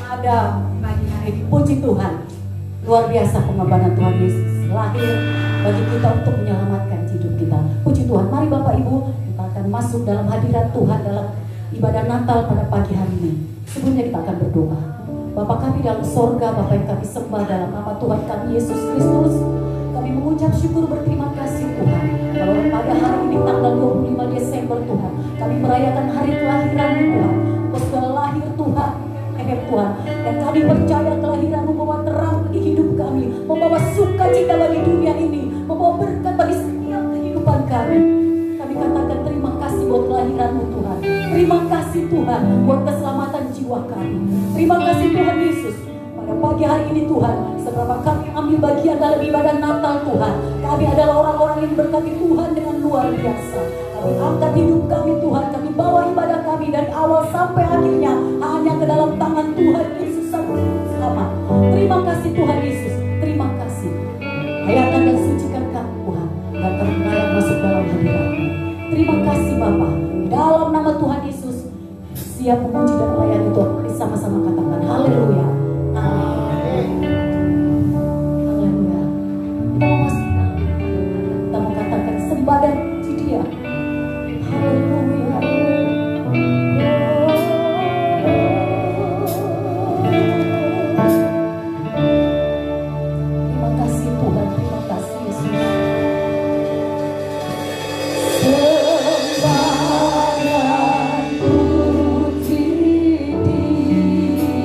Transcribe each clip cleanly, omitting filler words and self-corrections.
ada pagi hari ini. Puji Tuhan, luar biasa pengorbanan Tuhan Yesus lahir bagi kita untuk menyelamatkan hidup kita. Puji Tuhan, mari Bapak Ibu kita akan masuk dalam hadirat Tuhan dalam ibadah Natal pada pagi hari ini. Sebelumnya kita akan berdoa. Bapa kami dalam sorga, Bapa yang kami sembah dalam nama Tuhan kami Yesus Kristus, kami mengucap syukur berterima kasih Tuhan. Kalau pada hari ini tanggal 25 Desember Tuhan, kami merayakan hari kelahiran Tuhan. Kau sudah lahir Tuhan, Tuhan, dan kami percaya kelahiran membawa terang bagi hidup kami, membawa sukacita bagi dunia ini, membawa berkat bagi setiap kehidupan kami. Kami katakan terima kasih buat kelahiran-Mu Tuhan. Terima kasih Tuhan buat keselamatan jiwa kami. Terima kasih Tuhan Yesus. Pada pagi hari ini Tuhan, seberapa kami ambil bagian dalam ibadah Natal Tuhan, kami adalah orang-orang yang berkati Tuhan dengan luar biasa. Kami angkat hidup kami Tuhan, kami bawa ibadah kami dari awal sampai akhirnya hanya ke dalam tangan Tuhan Yesus sama. Terima kasih Tuhan Yesus, terima kasih. Hayatkan dan sucikan kami Tuhan, dan kami layak masuk dalam hadirat-Mu. Terima kasih Bapa, dalam nama Tuhan Yesus, siap memuji dan melayani Tuhan. Mari sama-sama katakan haleluya. Haleluya. Kita mau masuk dalam kita mau katakan sembah dan puji Dia. Haleluya. Terima kasih Tuhan, terima kasih Yesus. Sembah dan puji Dia.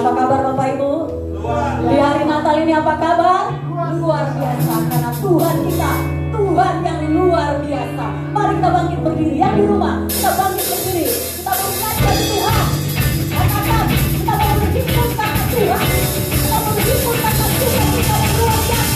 Apa kabar Bapak Ibu? Di hari Natal ini apa kabar? Luar biasa, karena Tuhan kita, Tuhan yang luar biasa. Mari kita bangkit berdiri. Yang di rumah, kita bangkit berdiri. Kita mengucapkan Tuhan. Katakan, kita mau berhimpun karena Tuhan. Kita mau berhimpun karena Tuhan kita yang luar biasa.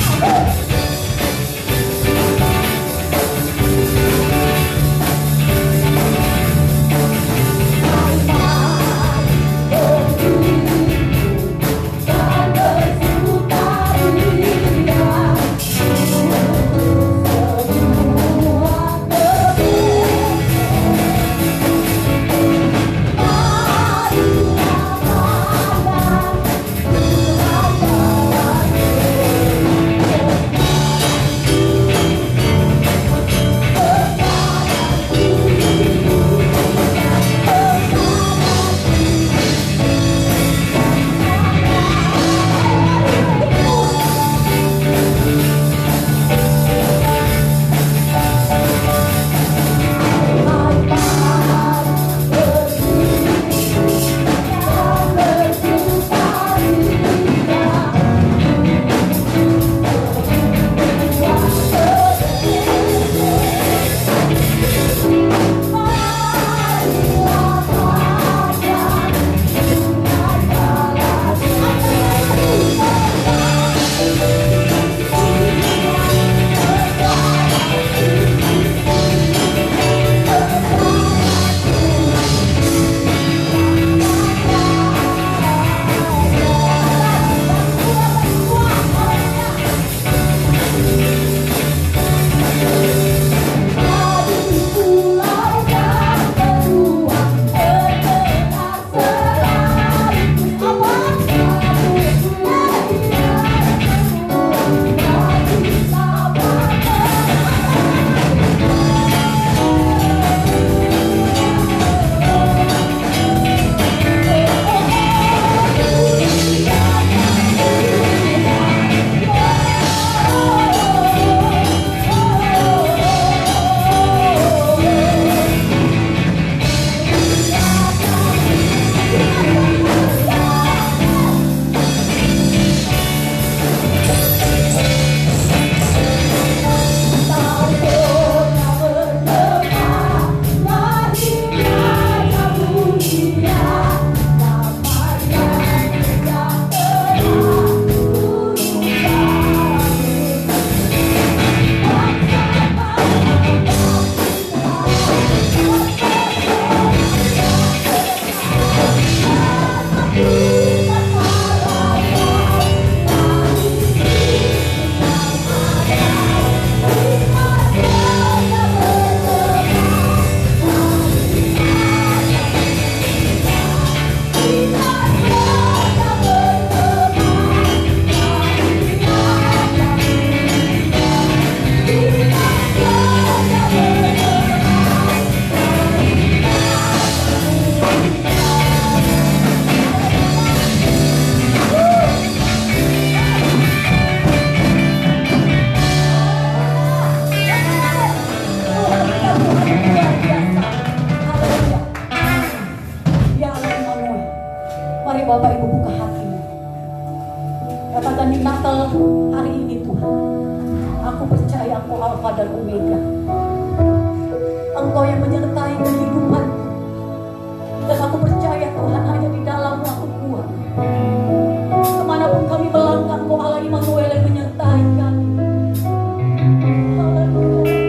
Mari Bapak Ibu buka hatimu. Katakan di Natal hari ini Tuhan, aku percaya Engkau Alfa dan Omega. Engkau yang menyertai kehidupanku. Dan aku percaya Tuhan hanya di dalam-Mu aku kuat. Kemanapun kami melangkah, Engkau Allah Immanuel yang menyertai kami. Haleluya.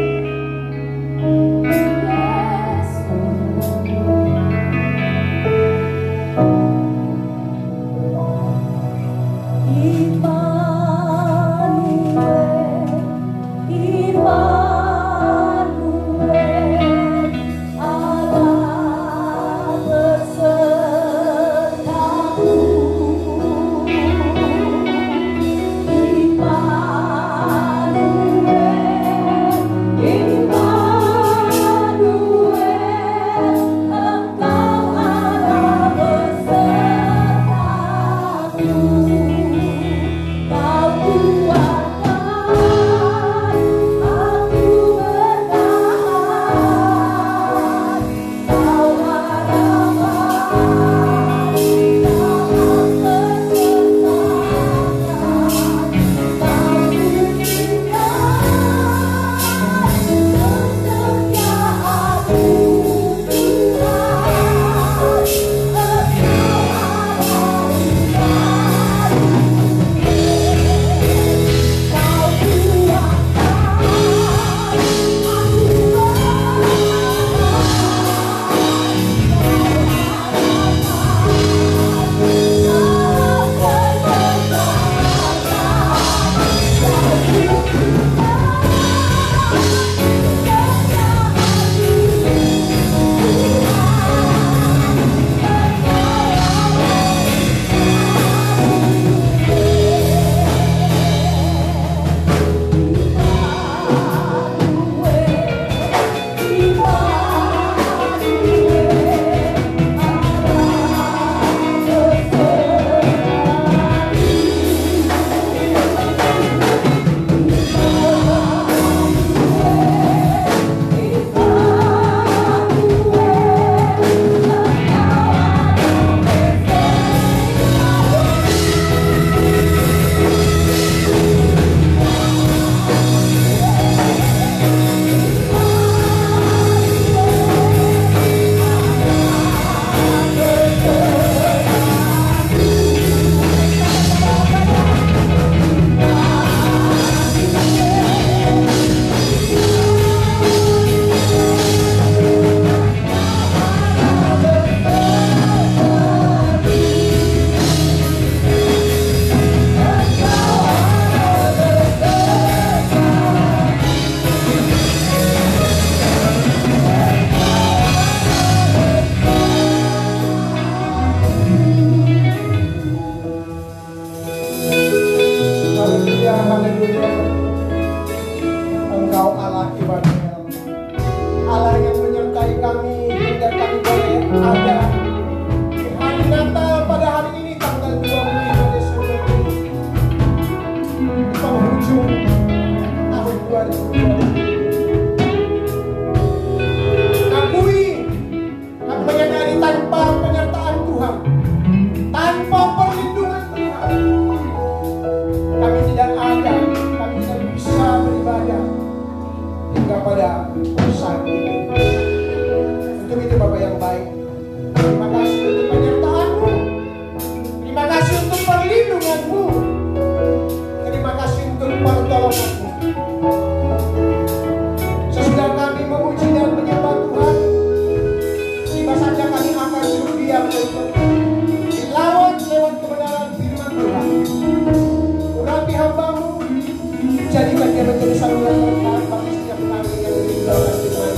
Allah besertamu. pada saat ini. Untuk itu Bapak yang baik, terima kasih untuk penyertaan-Mu. Terima kasih untuk perlindungan-Mu. Terima kasih untuk pertolongan-Mu. Sesudah kami memuji dan menyembah Tuhan, tiba saja kami akan duduk diam untuk dilawat lewat kebenaran firman Tuhan. Urapi hamba-Mu, jadikan dia menjadi saluran berkat bagi setiap kami yang meninggalkan firman.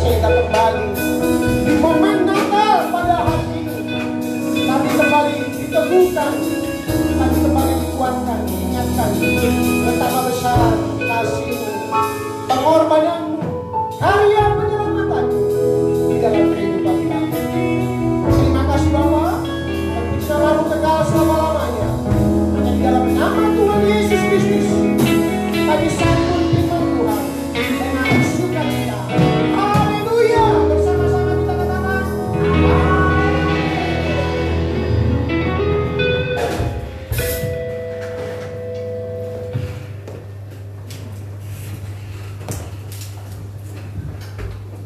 Sehingga kembali di momen Natal pada hari ini, kami kembali diteguhkan, kami kembali dikuatkan, diingatkan betapa besar kasih-Mu, pengorbanan-Mu, karya penyelamatan-Mu di dalam kehidupan kami. Terima kasih Bapa, terpuji nama-Mu kekal selama-lamanya. Hanya di dalam nama Tuhan Yesus Kristus kami sambut firman Tuhan dengan sukacita. Haleluya! Bersama-sama kita katakan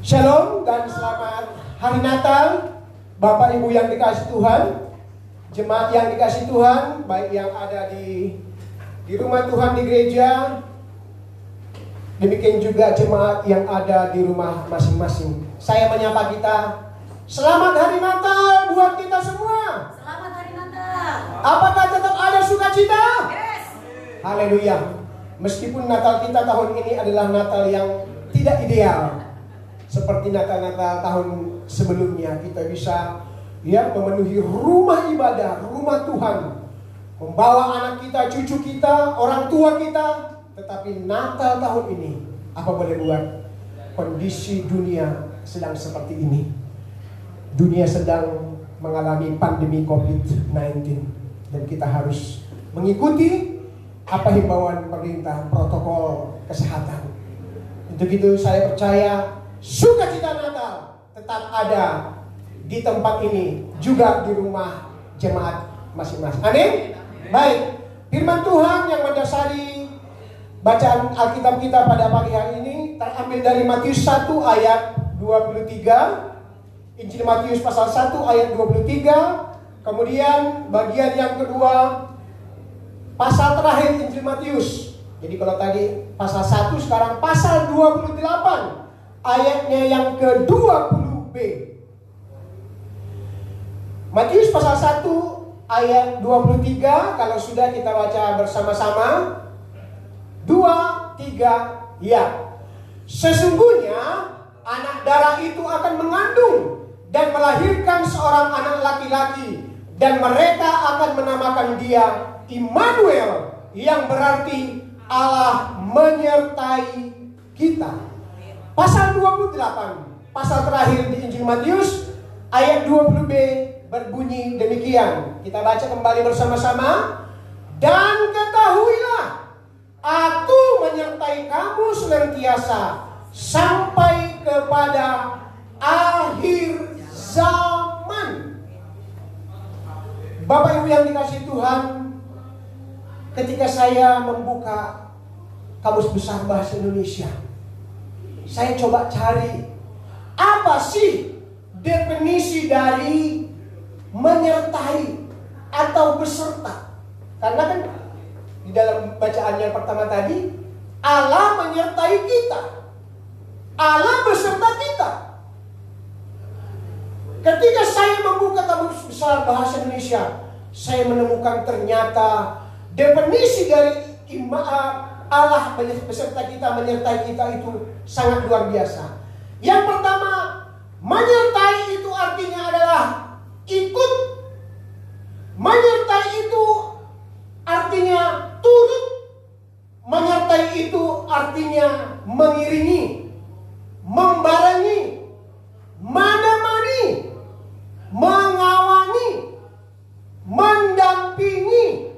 Shalom dan selamat Hari Natal, Bapak Ibu yang dikasihi Tuhan, jemaat yang dikasihi Tuhan, baik yang ada di rumah Tuhan di gereja, demikian juga jemaat yang ada di rumah masing-masing. Saya menyapa kita, selamat Hari Natal buat kita semua. Selamat Hari Natal. Apakah tetap ada sukacita? Yes. Haleluya. Meskipun Natal kita tahun ini adalah Natal yang tidak ideal, seperti Natal-Natal tahun sebelumnya, kita bisa memenuhi rumah ibadah, rumah Tuhan, membawa anak kita, cucu kita, orang tua kita. Tetapi Natal tahun ini, apa boleh buat, kondisi dunia sedang seperti ini. Dunia sedang mengalami pandemi COVID-19, dan kita harus mengikuti apa himbauan pemerintah, protokol kesehatan. Untuk itu saya percaya sukacita Natal tetap ada di tempat ini, juga di rumah jemaat masing-masing. Amin. Baik, firman Tuhan yang mendasari bacaan Alkitab kita pada pagi hari ini terambil dari Matius 1 ayat 23. Injil Matius pasal 1 ayat 23. Kemudian bagian yang kedua, pasal terakhir Injil Matius. Jadi kalau tadi pasal 1, sekarang pasal 28 ayatnya yang ke-20b. Matius pasal 1 ayat 23, kalau sudah kita baca bersama-sama. 2, 3, ya. Sesungguhnya anak darah itu akan mengandung dan melahirkan seorang anak laki-laki, dan mereka akan menamakan dia Immanuel, yang berarti Allah menyertai kita. Pasal 28, pasal terakhir di Injil Matius, ayat 20b berbunyi demikian. Kita baca kembali bersama-sama. Dan ketahuilah, Aku menyertai kamu senantiasa sampai kepada akhir zaman. Bapak Ibu yang dikasihi Tuhan, ketika saya membuka Kamus Besar Bahasa Indonesia, saya coba cari apa sih definisi dari menyertai atau beserta. Karena kan di dalam bacaan yang pertama tadi, Allah menyertai kita, Allah beserta kita. Ketika saya membuka Kamus Besar Bahasa Indonesia, saya menemukan ternyata definisi dari Allah beserta kita, menyertai kita itu sangat luar biasa. Yang pertama, menyertai itu artinya adalah ikut. Menyertai itu artinya turut. Menyertai itu artinya mengiringi, membarengi, menemani, mengawani, mendampingi,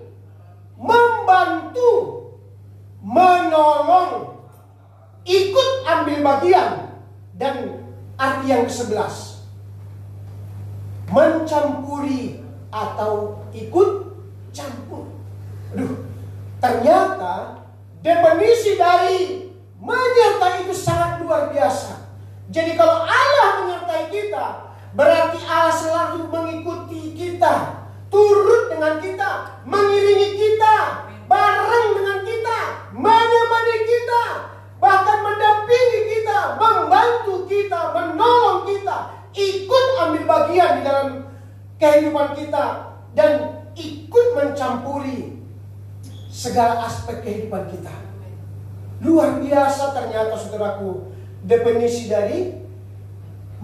membantu, menolong, ikut ambil bagian. Dan arti yang ke-11, mencampuri atau ikut campur. Aduh, ternyata definisi dari menyertai itu sangat luar biasa. Jadi kalau Allah menyertai kita, berarti Allah selalu mengikuti kita, turut dengan kita, mengiringi kita, bareng dengan kita, menemani kita, bahkan mendampingi kita, membantu kita, menolong kita, ikut ambil bagian di dalam kehidupan kita, dan ikut mencampuri segala aspek kehidupan kita. Luar biasa ternyata saudaraku, definisi dari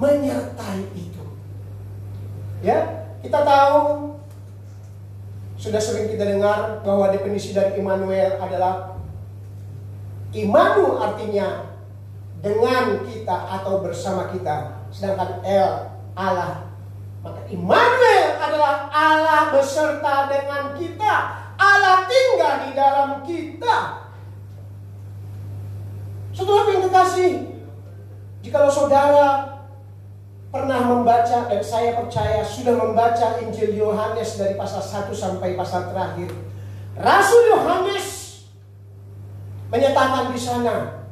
menyertai itu. Ya, kita tahu, sudah sering kita dengar bahwa definisi dari Immanuel adalah Imanu artinya dengan kita atau bersama kita, sedangkan El Allah. Maka Immanuel adalah Allah beserta dengan kita. Allah tinggal di dalam kita. Saudara yang kekasih, jikalau saudara pernah membaca, dan saya percaya sudah membaca Injil Yohanes dari pasal 1 sampai pasal terakhir, Rasul Yohanes menyatakan di sana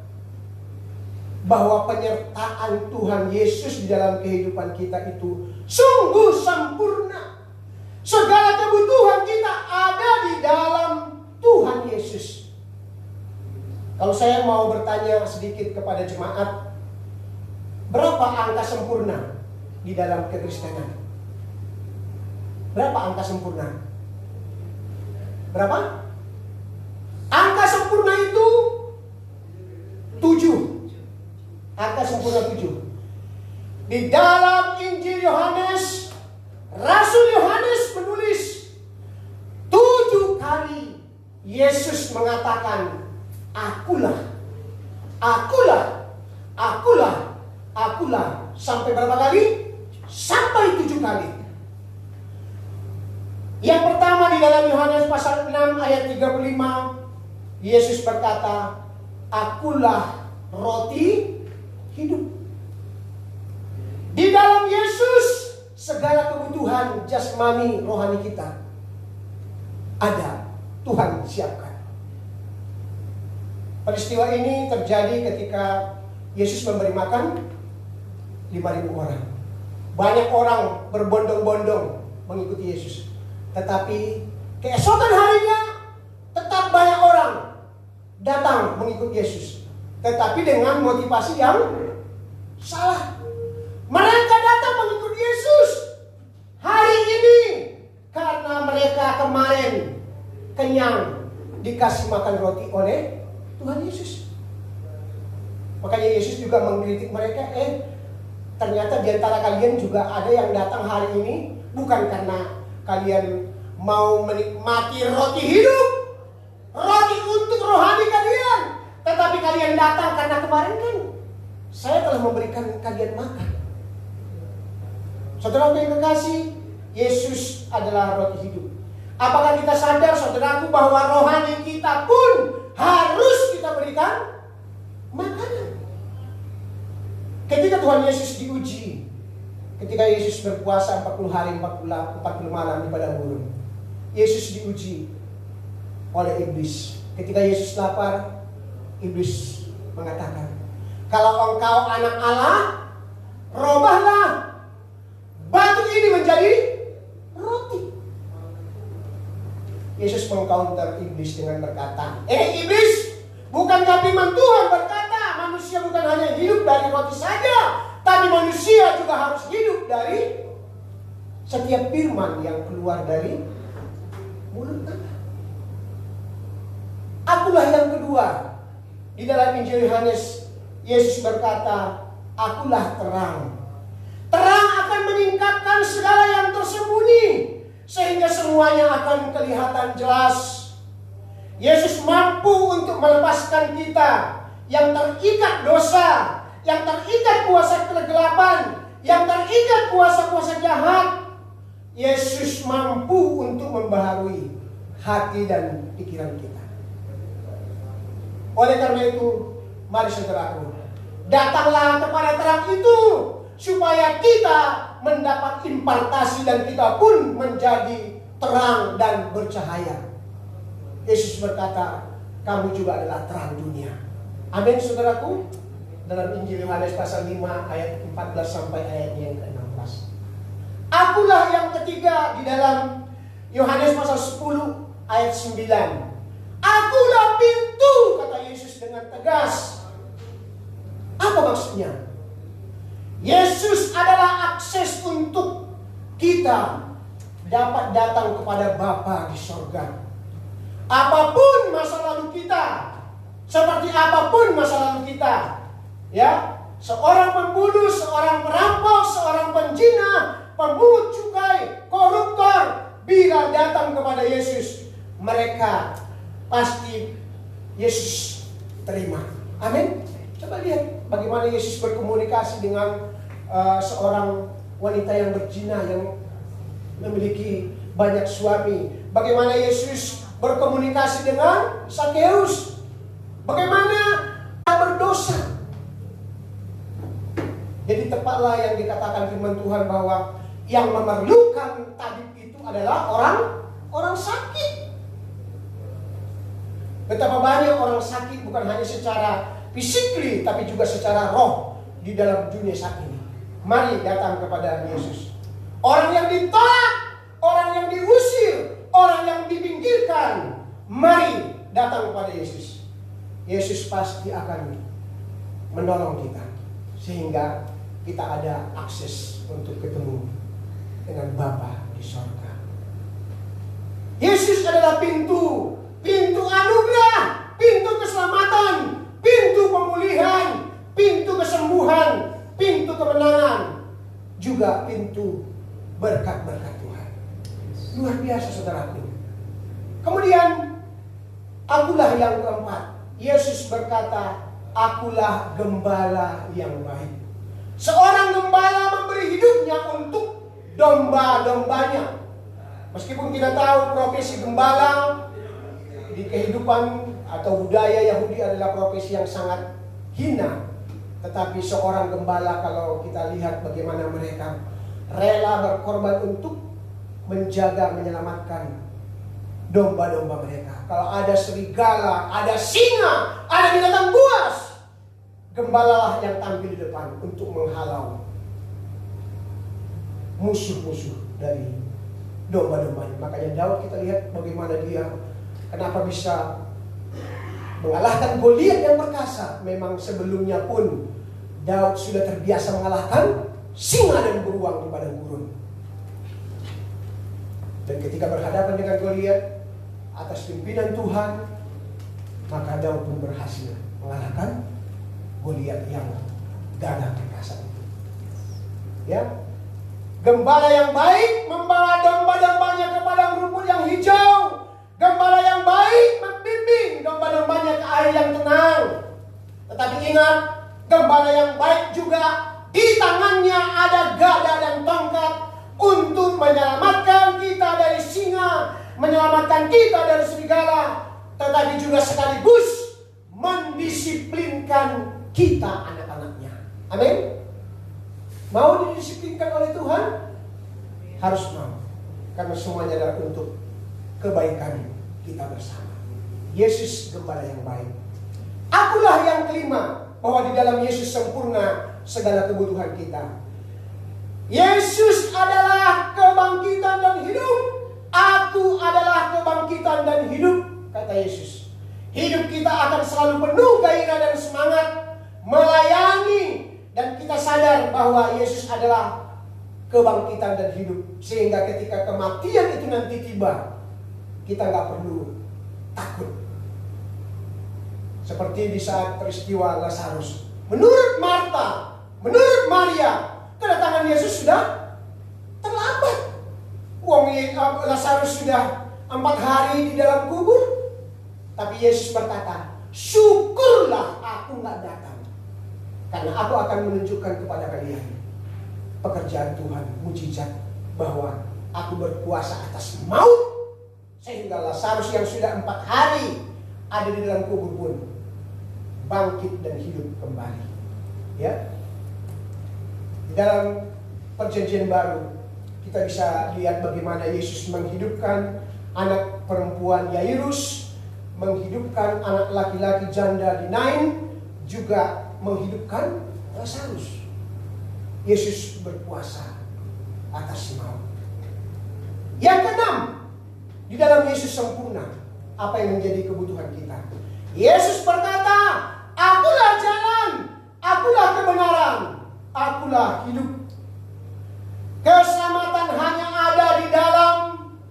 bahwa penyertaan Tuhan Yesus di dalam kehidupan kita itu sungguh sempurna. Segala kebutuhan kita ada di dalam Tuhan Yesus. Kalau saya mau bertanya sedikit kepada jemaat, berapa angka sempurna di dalam kekristenan? Berapa angka sempurna? Berapa? Angka sempurna itu 7. Angka sempurna 7. Di dalam Injil Yohanes, Rasul Yohanes menulis 7 kali Yesus mengatakan, Akulah, akulah, akulah, akulah. Sampai berapa kali? Sampai 7 kali. Yang pertama di dalam Yohanes pasal 6 ayat 35, Yesus berkata, Akulah roti hidup. Di dalam Yesus segala kebutuhan jasmani rohani kita ada, Tuhan siapkan. Peristiwa ini terjadi ketika Yesus memberi makan 5.000 orang. Banyak orang berbondong-bondong mengikuti Yesus. Tetapi keesokan harinya tetap banyak orang datang mengikuti Yesus. Tetapi dengan motivasi yang salah. Mereka datang mengikuti Yesus hari ini karena mereka kemarin kenyang dikasih makan roti oleh Tuhan Yesus. Makanya Yesus juga mengkritik mereka, ternyata di antara kalian juga ada yang datang hari ini bukan karena kalian mau menikmati roti hidup, roti untuk rohani kalian, tetapi kalian datang karena kemarin kan saya telah memberikan kalian makan. Saudara yang kekasih, Yesus adalah roti hidup. Apakah kita sadar saudaraku bahwa rohani kita pun harus kita berikan makanan? Ketika Tuhan Yesus diuji, ketika Yesus berpuasa 40 hari 40 malam di padang gurun, Yesus diuji oleh iblis. Ketika Yesus lapar, iblis mengatakan, kalau engkau anak Allah, robahlah batu ini menjadi roti. Yesus mengcounter iblis dengan berkata, iblis, bukankah firman Tuhan berkata, manusia bukan hanya hidup dari roti saja, tapi manusia juga harus hidup dari setiap firman yang keluar dari mulut Allah. Akulah yang kedua. Di dalam Injil Yohanes, Yesus berkata, Akulah terang. Terang akan meningkatkan segala yang tersembunyi, sehingga semuanya akan kelihatan jelas. Yesus mampu untuk melepaskan kita yang terikat dosa, yang terikat kuasa kegelapan, yang terikat kuasa-kuasa jahat. Yesus mampu untuk membaharui hati dan pikiran kita. Oleh karena itu, mari saudaraku, datanglah kepada terang itu, supaya kita mendapat impartasi dan kita pun menjadi terang dan bercahaya. Yesus berkata, kamu juga adalah terang dunia. Amin saudaraku. Dalam Injil Yohanes pasal 5 ayat 14 sampai ayatnya yang ke-16. Akulah yang ketiga di dalam Yohanes pasal 10 ayat 9. Akulah pintu, kata Yesus dengan tegas. Apa maksudnya? Yesus adalah akses untuk kita dapat datang kepada Bapa di sorga. Apapun masa lalu kita, seperti apapun masa lalu kita, ya, seorang pembunuh, seorang perampok, seorang penjina, pemungut cukai, koruptor, bila datang kepada Yesus, mereka pasti Yesus terima. Amin. Coba lihat bagaimana Yesus berkomunikasi dengan seorang wanita yang berzina yang memiliki banyak suami. Bagaimana Yesus berkomunikasi dengan Sakeus. Bagaimana dia berdosa. Jadi tepatlah yang dikatakan firman Tuhan bahwa yang memerlukan tabib itu adalah orang sakit. Betapa banyak orang sakit bukan hanya secara fisik, tapi juga secara roh di dalam dunia saat ini. Mari datang kepada Yesus. Orang yang ditolak, orang yang diusir, orang yang dipinggirkan, mari datang kepada Yesus. Yesus pasti akan menolong kita sehingga kita ada akses untuk ketemu dengan Bapa di sorga. Yesus adalah pintu anugerah, pintu keselamatan, pintu pemulihan, pintu kesembuhan, pintu kemenangan, juga pintu berkat-berkat Tuhan. Luar biasa saudaraku. Kemudian, akulah yang keempat. Yesus berkata, akulah gembala yang baik. Seorang gembala memberi hidupnya untuk domba-dombanya. Meskipun kita tahu profesi gembala di kehidupan atau budaya Yahudi adalah profesi yang sangat hina. Tetapi seorang gembala, kalau kita lihat bagaimana mereka rela berkorban untuk menjaga, menyelamatkan domba-domba mereka. Kalau ada serigala, ada singa, ada binatang buas, gembalalah yang tampil di depan untuk menghalau musuh-musuh dari domba-dombanya. Makanya Daud, kita lihat bagaimana dia kenapa bisa mengalahkan Goliat yang perkasa. Memang sebelumnya pun Daud sudah terbiasa mengalahkan singa dan beruang di padang gurun. Dan ketika berhadapan dengan Goliat atas pimpinan Tuhan, maka Daud pun berhasil mengalahkan Goliat yang gagah perkasa itu. Ya, gembala yang baik membawa domba-dombanya ke padang rumput yang hijau. Gembala yang baik membimbing domba-dombanya ke air yang tenang. Tetapi ingat, gembala yang baik juga di tangannya ada gada dan tongkat untuk menyelamatkan kita dari singa, menyelamatkan kita dari serigala, tetapi juga sekaligus mendisiplinkan kita anak-anaknya. Amin. Mau didisiplinkan oleh Tuhan? Harus mau. Karena semuanya adalah untuk kebaikan kita bersama. Yesus gembala yang baik. Akulah yang kelima, bahwa di dalam Yesus sempurna segala kebutuhan kita. Yesus adalah kebangkitan dan hidup. Aku adalah kebangkitan dan hidup, kata Yesus. Hidup kita akan selalu penuh gairah dan semangat melayani, dan kita sadar bahwa Yesus adalah kebangkitan dan hidup. Sehingga ketika kematian itu nanti tiba, kita nggak perlu takut. Seperti di saat peristiwa Lazarus. Menurut Marta, menurut Maria, kedatangan Yesus sudah terlambat. Lazarus sudah 4 hari di dalam kubur. Tapi Yesus berkata, syukurlah aku nggak datang, karena aku akan menunjukkan kepada kalian pekerjaan Tuhan, mujizat, bahwa aku berkuasa atas maut. Sehingga Lazarus yang sudah 4 hari ada di dalam kubur pun bangkit dan hidup kembali. Ya, di dalam perjanjian baru kita bisa lihat bagaimana Yesus menghidupkan anak perempuan Yairus, menghidupkan anak laki-laki janda di Nain, juga menghidupkan Lazarus. Yesus berkuasa atas maut. Yang keenam, di dalam Yesus sempurna apa yang menjadi kebutuhan kita. Yesus berkata, "Akulah jalan, akulah kebenaran, akulah hidup." Keselamatan hanya ada di dalam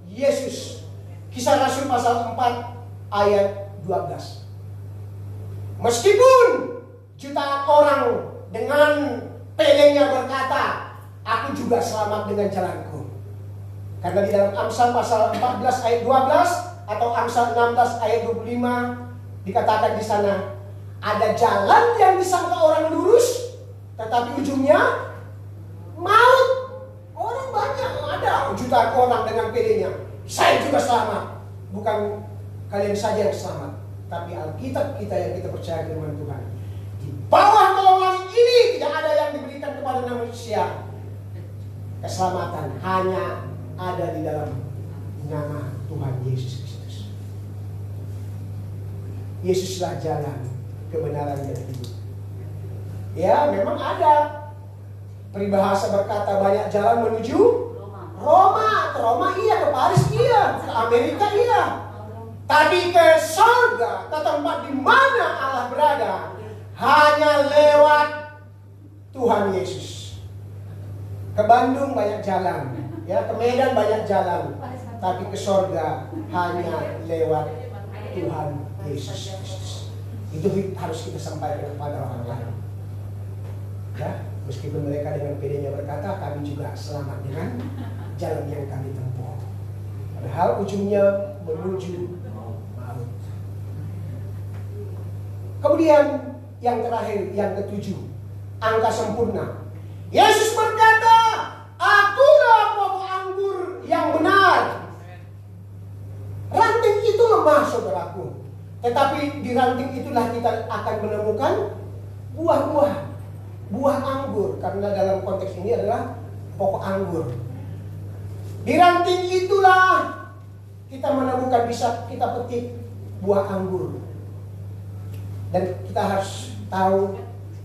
Yesus. Kisah Rasul pasal 4 ayat 12. Meskipun jutaan orang dengan pedenya berkata, "Aku juga selamat dengan jalanku." Karena di dalam Amsal pasal 14 ayat 12 atau Amsal 16 ayat 25 dikatakan di sana, ada jalan yang disangka orang lurus, tetapi ujungnya maut. Orang banyak, ada jutaan orang dengan pedenya, "Saya juga selamat." Bukan kalian saja yang selamat, tapi Alkitab kita yang kita percaya firman Tuhan. Di bawah kolongan ini tidak ada yang diberikan kepada manusia. Keselamatan hanya ada di dalam nama Tuhan Yesus Kristus. Yesuslah jalan, kebenaran dan hidup. Ya, memang ada peribahasa berkata banyak jalan menuju Roma. Ke Roma iya, ke Paris iya, ke Amerika iya. Tapi ke surga, ke tempat di mana Allah berada, hanya lewat Tuhan Yesus. Ke Bandung banyak jalan, ya, ke Medan banyak jalan, tapi ke surga hanya lewat Tuhan Yesus Kristus. Itu harus kita sampaikan kepada orang lain. Ya, meskipun mereka dengan pedenya berkata, "Kami juga selamat dengan jalan yang kami tempuh." Padahal ujungnya menuju maut. Kemudian yang terakhir, yang ketujuh, angka sempurna. Yesus berkata, "Akulah pokok anggur yang benar." Ranting itu lemah, saudaraku. Tetapi di ranting itulah kita akan menemukan buah-buah. Buah anggur, karena dalam konteks ini adalah pokok anggur. Di ranting itulah kita menemukan, bisa kita petik buah anggur. Dan kita harus tahu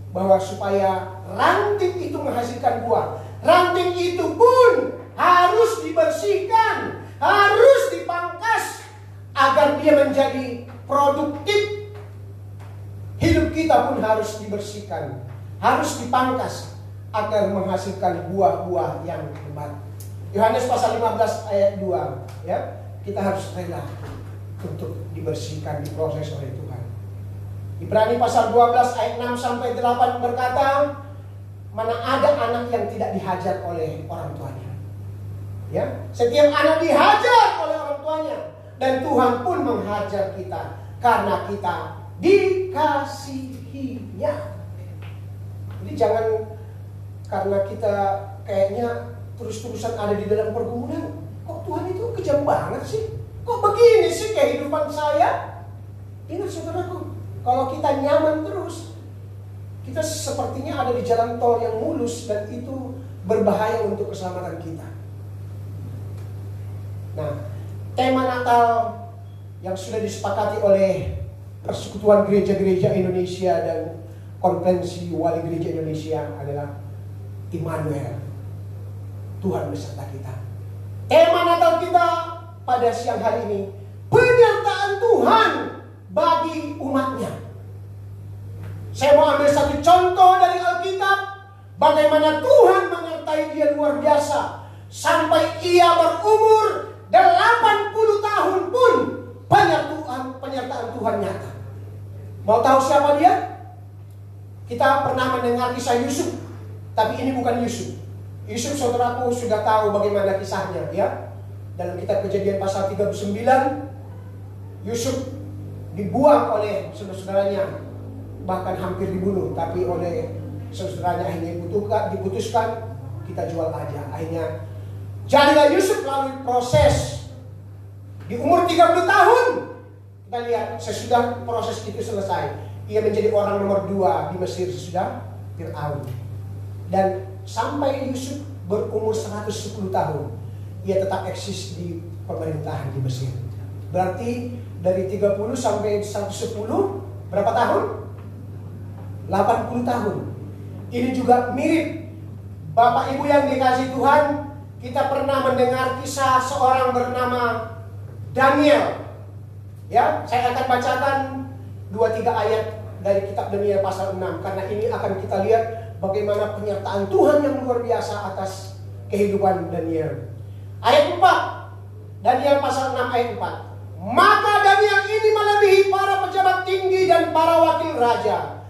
bahwa supaya ranting itu menghasilkan buah, ranting itu pun harus dibersihkan, harus dipangkas agar dia menjadi produktif. Hidup kita pun harus dibersihkan, harus dipangkas agar menghasilkan buah-buah yang hebat. Yohanes pasal 15 ayat 2, ya. Kita harus rela untuk dibersihkan, diproses oleh Tuhan. Ibrani pasal 12 ayat 6 sampai 8 berkata, mana ada anak yang tidak dihajar oleh orang tuanya. Ya, setiap anak dihajar oleh orang tuanya, dan Tuhan pun menghajar kita karena kita dikasihinya. Jadi jangan karena kita kayaknya terus-terusan ada di dalam pergumulan, kok Tuhan itu kejam banget sih? Kok begini sih kehidupan saya? Ingat saudaraku, kalau kita nyaman terus, kita sepertinya ada di jalan tol yang mulus, dan itu berbahaya untuk keselamatan kita. Nah, tema Natal yang sudah disepakati oleh Persekutuan Gereja-Gereja Indonesia dan Konferensi Wali Gereja Indonesia adalah Immanuel, Tuhan beserta kita. Tema Natal kita pada siang hari ini, penyertaan Tuhan bagi umatnya. Saya mau ambil satu contoh dari Alkitab, bagaimana Tuhan menyertai dia luar biasa. Sampai ia berumur 80 tahun pun penyertaan Tuhan nyata. Mau tahu siapa dia? Kita pernah mendengar kisah Yusuf, tapi ini bukan Yusuf. Yusuf, saudaraku, sudah tahu bagaimana kisahnya, ya. Dalam kitab Kejadian pasal 39, Yusuf dibuang oleh saudara-saudaranya, bahkan hampir dibunuh, tapi oleh saudara-saudaranya akhirnya diputuskan, kita jual aja. Akhirnya jadilah Yusuf melalui proses. Di umur 30 tahun, kita lihat sesudah proses itu selesai, ia menjadi orang nomor 2 di Mesir sesudah Fir'aun. Dan sampai Yusuf berumur 110 tahun, ia tetap eksis di pemerintahan di Mesir. Berarti dari 30 sampai 110, berapa tahun? 80 tahun. Ini juga mirip. Bapak Ibu yang dikasihi Tuhan, kita pernah mendengar kisah seorang bernama Daniel. Ya, saya akan bacakan 2-3 ayat dari kitab Daniel pasal 6, karena ini akan kita lihat bagaimana penyertaan Tuhan yang luar biasa atas kehidupan Daniel. Ayat 4, Daniel pasal 6 ayat 4. Maka Daniel ini melebihi para pejabat tinggi dan para wakil raja,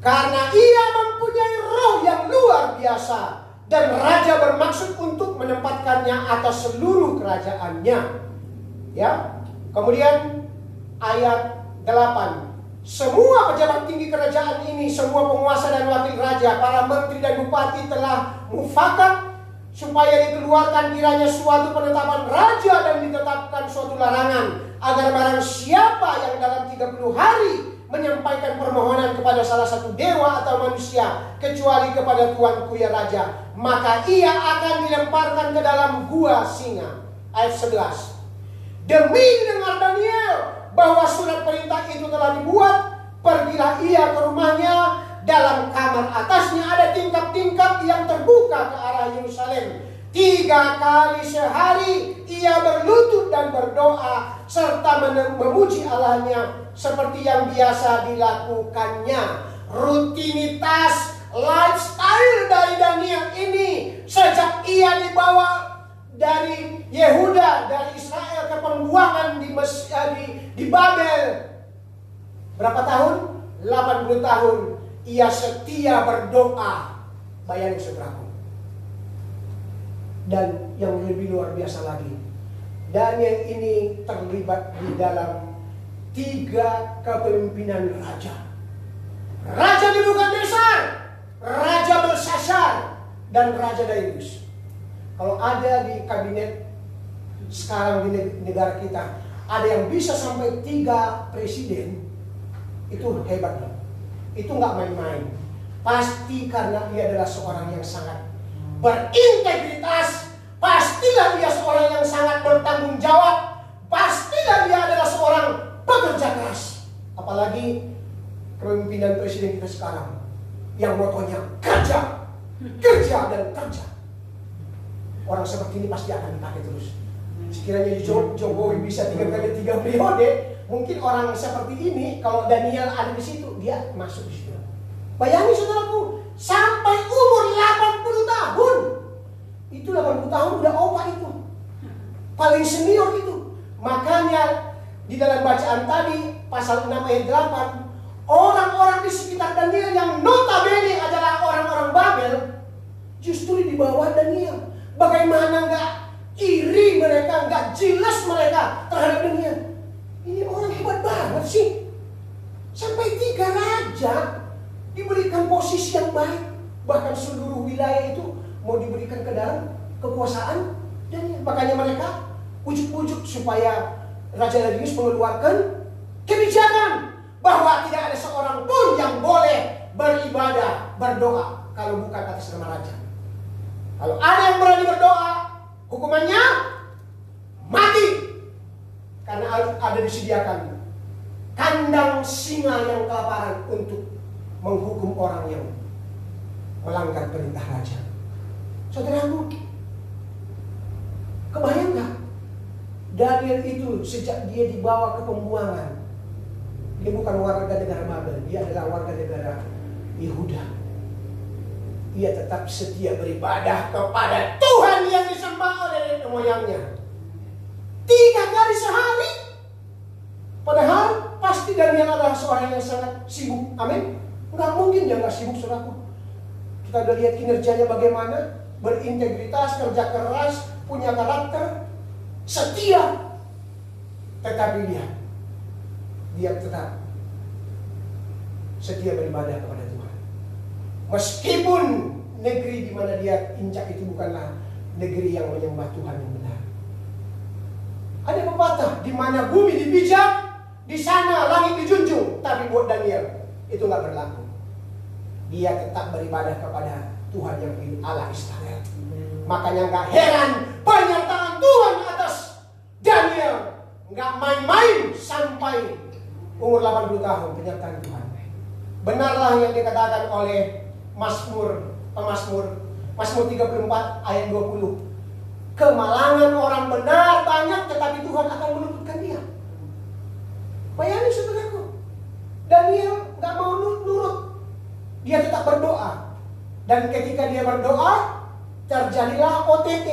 karena ia mempunyai roh yang luar biasa, dan raja bermaksud untuk menempatkannya atas seluruh kerajaannya. Ya. Kemudian ayat 8. Semua pejabat tinggi kerajaan ini, semua penguasa dan wakil raja, para menteri dan bupati telah mufakat supaya dikeluarkan kiranya suatu penetapan raja dan ditetapkan suatu larangan, agar barang siapa yang dalam 30 hari menyampaikan permohonan kepada salah satu dewa atau manusia, kecuali kepada tuanku ya raja, maka ia akan dilemparkan ke dalam gua singa. Ayat 11. Demi dengar Daniel bahwa surat perintah itu telah dibuat, pergilah ia ke rumahnya. Dalam kamar atasnya ada tingkap-tingkap yang terbuka ke arah Yerusalem. 3 kali sehari ia berlutut dan berdoa serta memuji Allahnya seperti yang biasa dilakukannya. Rutinitas lifestyle dari Daniel ini sejak ia dibawa dari Yehuda, dari Israel ke pembuangan di Babel. Berapa tahun? 80 tahun. Ia setia berdoa. Bayangin saudaraku. Dan yang lebih luar biasa lagi, Daniel ini terlibat di dalam 3 kepemimpinan raja. Raja Nebukadnezar, Raja Belshazzar, dan Raja Darius. Kalau ada di kabinet sekarang di negara kita, ada yang bisa sampai 3 presiden, itu hebat loh. Itu nggak main-main. Pasti karena dia adalah seorang yang sangat berintegritas. Pastilah dia seorang yang sangat bertanggung jawab. Pastilah dia adalah seorang pekerja keras. Apalagi kepemimpinan presiden kita sekarang, yang motonya kerja, kerja dan kerja. Orang seperti ini pasti akan dipakai terus. Sekiranya Jokowi bisa 3 kali 3 periode, mungkin orang seperti ini, kalau Daniel ada di situ, dia masuk di situ. Bayangin saudaraku, sampai umur 80 tahun. Itu 80 tahun udah opa itu. Paling senior itu. Makanya di dalam bacaan tadi, pasal 6 ayat 8, orang-orang di sekitar Daniel yang notabene adalah orang-orang Babel, justru di bawah Daniel. Bagaimana nggak iri mereka, nggak jelas mereka terhadap Daniel. Ini orang hebat banget sih. Sampai 3 raja diberikan posisi yang baik. Bahkan seluruh wilayah itu mau diberikan ke dalam kekuasaan Daniel. Makanya mereka ujuk-ujuk supaya Raja Darius mengeluarkan kebijakan bahwa tidak ada seorang pun yang boleh beribadah, berdoa kalau bukan atas nama raja. Kalau ada yang berani berdoa, hukumannya mati. Karena ada disediakan kandang singa yang kelaparan untuk menghukum orang yang melanggar perintah raja. Saudaraku, kebayang gak? Daniel itu sejak dia dibawa ke pembuangan, dia bukan warga negara Babel, dia adalah warga negara Yehuda. Ia tetap setia beribadah kepada Tuhan yang disembah oleh nenek moyangnya 3 kali sehari. Padahal pasti Daniel adalah seorang yang sangat sibuk. Amin. Nggak mungkin dia nggak sibuk, saudaraku. Kita udah lihat kinerjanya bagaimana, berintegritas, kerja keras, punya karakter, setia. Tetapi dia tetap setia beribadah kepada Tuhan. Meskipun negeri di mana dia injak itu bukanlah negeri yang menyembah Tuhan yang benar. Ada pepatah, di mana bumi dipijak, di sana langit dijunjung. Tapi buat Daniel itu nggak berlaku. Dia tetap beribadah kepada Tuhan yang hidup, Allah Israel. Makanya nggak heran penyertaan Tuhan atas Daniel nggak main-main sampai umur 80 tahun penyertaan Tuhan. Benarlah yang dikatakan oleh Mazmur 34 ayat 20. Kemalangan orang benar banyak, tetapi Tuhan akan meluputkan dia. Bayangin saudaraku, Daniel gak mau nurut. Dia tetap berdoa. Dan ketika dia berdoa, terjadilah OTT.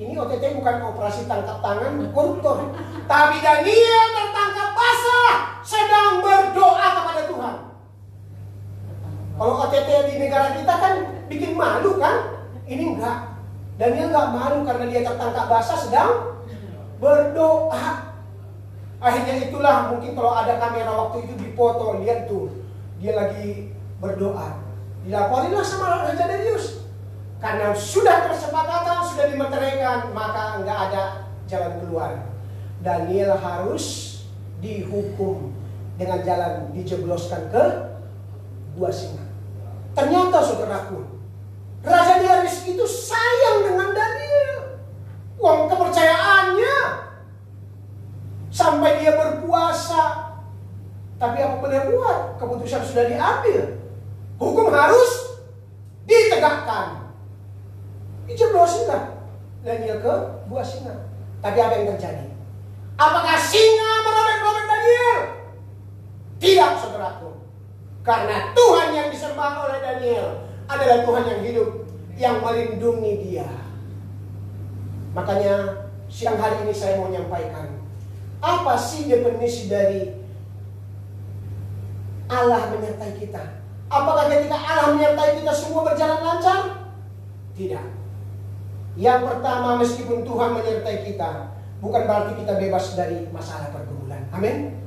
Ini OTT bukan operasi tangkap tangan koruptor. Tapi Daniel tertangkap basah sedang berdoa kepada Tuhan. Kalau OTT di negara kita kan bikin malu kan? Ini enggak. Daniel enggak malu karena dia tertangkap basah sedang berdoa. Akhirnya itulah mungkin kalau ada kamera waktu itu dipoto, lihat tuh. Dia lagi berdoa. Dilaporilah sama Raja Darius. Karena sudah tersepakatan, sudah dimeteraikan, maka enggak ada jalan keluar. Daniel harus dihukum dengan jalan dijebloskan ke gua singa. Ternyata saudaraku, Raja Darius itu sayang dengan Daniel. Uang kepercayaannya. Sampai dia berpuasa. Tapi apa boleh buat? Keputusan sudah diambil. Hukum harus ditegakkan. Dijeblosinlah Daniel ke gua singa. Tapi apa yang terjadi? Apakah singa merobek-robek Daniel? Tidak, saudaraku. Karena Tuhan yang disembah oleh Daniel adalah Tuhan yang hidup, yang melindungi dia. Makanya siang hari ini saya mau menyampaikan, apa sih definisi dari Allah menyertai kita? Apakah ketika Allah menyertai kita semua berjalan lancar? Tidak. Yang pertama, meskipun Tuhan menyertai kita, bukan berarti kita bebas dari masalah pergumulan. Amin.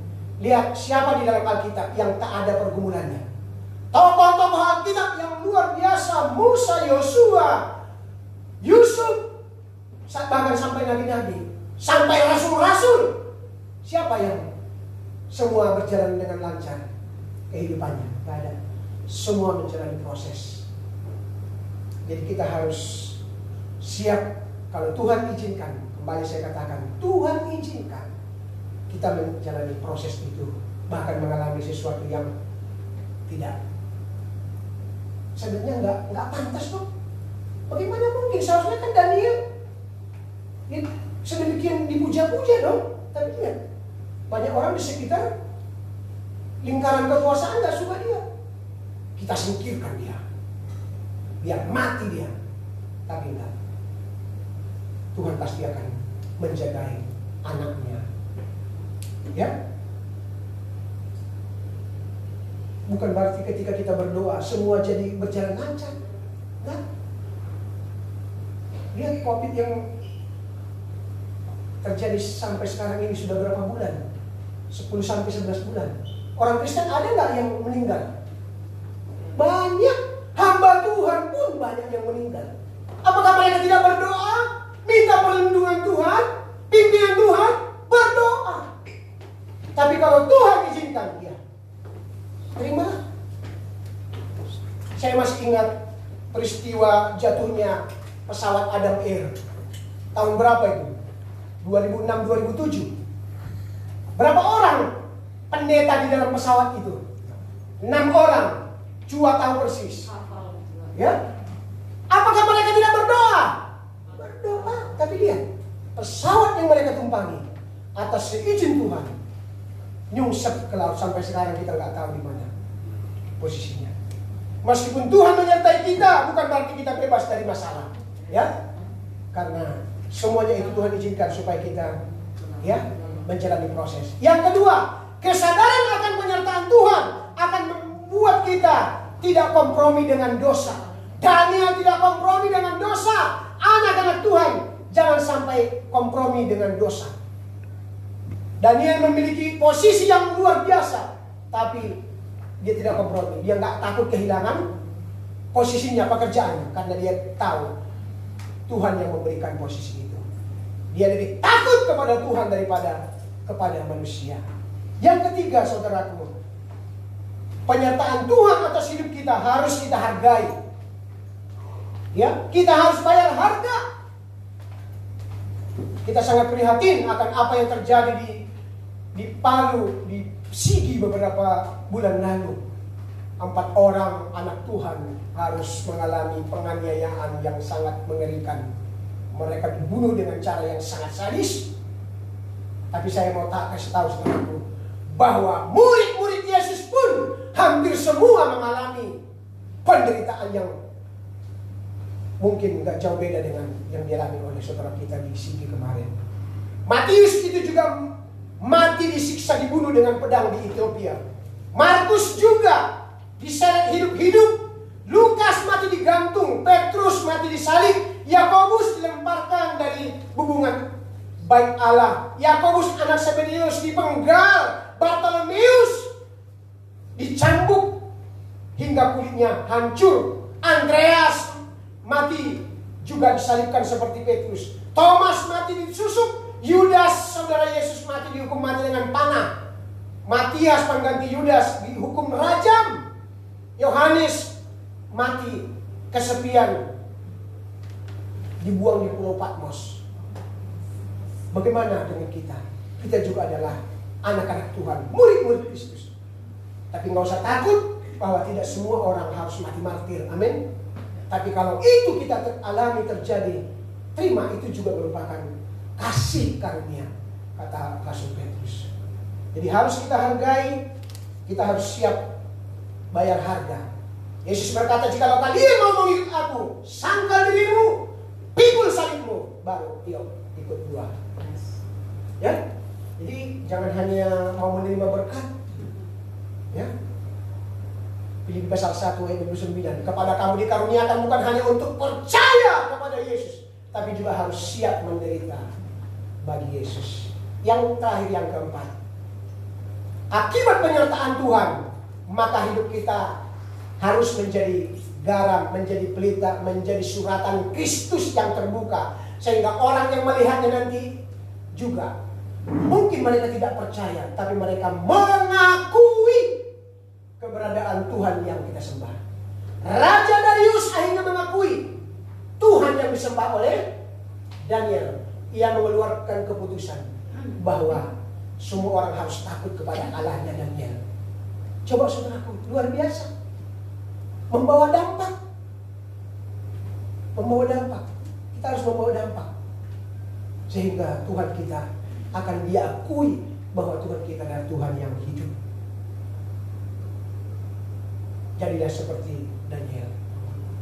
Lihat siapa di dalam Alkitab yang tak ada pergumulannya. Tokoh-tokoh Alkitab yang luar biasa, Musa, Yosua, Yusuf, bahkan sampai nabi-nabi, sampai rasul-rasul. Siapa yang semua berjalan dengan lancar kehidupannya? Tidak ada. Semua menjalani proses. Jadi kita harus siap kalau Tuhan izinkan. Kembali saya katakan, Tuhan izinkan kita menjalani proses itu, bahkan mengalami sesuatu yang tidak sebenarnya nggak pantas kok. Bagaimana mungkin? Seharusnya kan Daniel sedemikian dipuja-puja dong. Tapi lihat, banyak orang di sekitar lingkaran kekuasaan nggak suka dia. Kita singkirkan dia, biar mati dia. Tapi enggak. Tuhan pasti akan menjagai anaknya. Ya? Bukan berarti ketika kita berdoa semua jadi berjalan lancar. Nah, lihat COVID yang terjadi sampai sekarang ini sudah berapa bulan? 10 sampai 11 bulan. Orang Kristen ada nggak yang meninggal? Banyak. Hamba Tuhan pun banyak yang meninggal. Apakah mereka tidak berdoa? Minta perlindungan Tuhan, pimpinan Tuhan, berdoa. Tapi kalau Tuhan izinkan, ya terimalah. Saya masih ingat peristiwa jatuhnya pesawat Adam Air. Tahun berapa itu? 2006-2007. Berapa orang pendeta di dalam pesawat itu? 6 orang. Cua tahu persis. Ya? Apakah mereka tidak berdoa? Berdoa. Tapi lihat, pesawat yang mereka tumpangi atas seizin Tuhan nyungsep ke laut. Sampai sekarang kita nggak tahu di mana posisinya. Meskipun Tuhan menyertai kita, bukan berarti kita bebas dari masalah. Ya? Karena semuanya itu Tuhan izinkan supaya kita ya menjalani proses. Yang kedua, kesadaran akan penyertaan Tuhan akan membuat kita tidak kompromi dengan dosa. Daniel tidak kompromi dengan dosa. Anak-anak Tuhan jangan sampai kompromi dengan dosa. Daniel memiliki posisi yang luar biasa, tapi dia tidak kompromi. Dia nggak takut kehilangan posisinya, pekerjaannya, karena dia tahu Tuhan yang memberikan posisi itu. Dia lebih takut kepada Tuhan daripada kepada manusia. Yang ketiga, saudaraku, penyertaan Tuhan atas hidup kita harus kita hargai. Ya, kita harus bayar harga. Kita sangat prihatin akan apa yang terjadi di Palu, di Sigi beberapa bulan lalu. 4 orang anak Tuhan harus mengalami penganiayaan yang sangat mengerikan. Mereka dibunuh dengan cara yang sangat sadis. Tapi saya mau kasih tahu saudaraku, bahwa murid-murid Yesus pun hampir semua mengalami penderitaan yang mungkin gak jauh beda dengan yang dialami oleh saudara kita di Sigi kemarin. Matius itu juga mati disiksa, dibunuh dengan pedang di Ethiopia. Markus juga diseret hidup-hidup. Lukas mati digantung, Petrus mati disalib, Yakobus dilemparkan dari hubungan baik Allah, Yakobus anak Zebedeus dipenggal, Bartolomeus dicambuk hingga kulitnya hancur, Andreas mati juga disalibkan seperti Petrus, Thomas mati disusuk, Yudas saudara Yesus mati dihukum mati dengan panah, Matias pengganti Yudas dihukum rajam, Yohanes mati kesepian, dibuang di Pulau Patmos. Bagaimana dengan kita? Kita juga adalah anak-anak Tuhan, murid-murid Kristus. Tapi nggak usah takut bahwa tidak semua orang harus mati martir. Amin. Tapi kalau itu kita alami terjadi, terima, itu juga merupakan kasih karunia, kata Rasul Petrus. Jadi harus kita hargai, kita harus siap bayar harga. Yesus berkata, jikalau kalian mau mengikut aku, sangkal dirimu, pikul salibmu, baru ikut gua. Ya, jadi jangan hanya mau menerima berkat. Ya, Filipi pasal 1 ayat 29. Kepada kamu dikaruniakan bukan hanya untuk percaya kepada Yesus, tapi juga harus siap menderita bagi Yesus. Yang terakhir, yang keempat, akibat penyertaan Tuhan, maka hidup kita harus menjadi garam, menjadi pelita, menjadi suratan Kristus yang terbuka, sehingga orang yang melihatnya nanti juga mungkin mereka tidak percaya, tapi mereka mengakui keberadaan Tuhan yang kita sembah. Raja Darius akhirnya mengakui Tuhan yang disembah oleh Daniel. Ia mengeluarkan keputusan bahwa semua orang harus takut kepada Allahnya Daniel. Coba saudaraku, luar biasa. Membawa dampak. Kita harus membawa dampak. Sehingga Tuhan kita akan diakui bahwa Tuhan kita adalah Tuhan yang hidup. Jadilah seperti Daniel.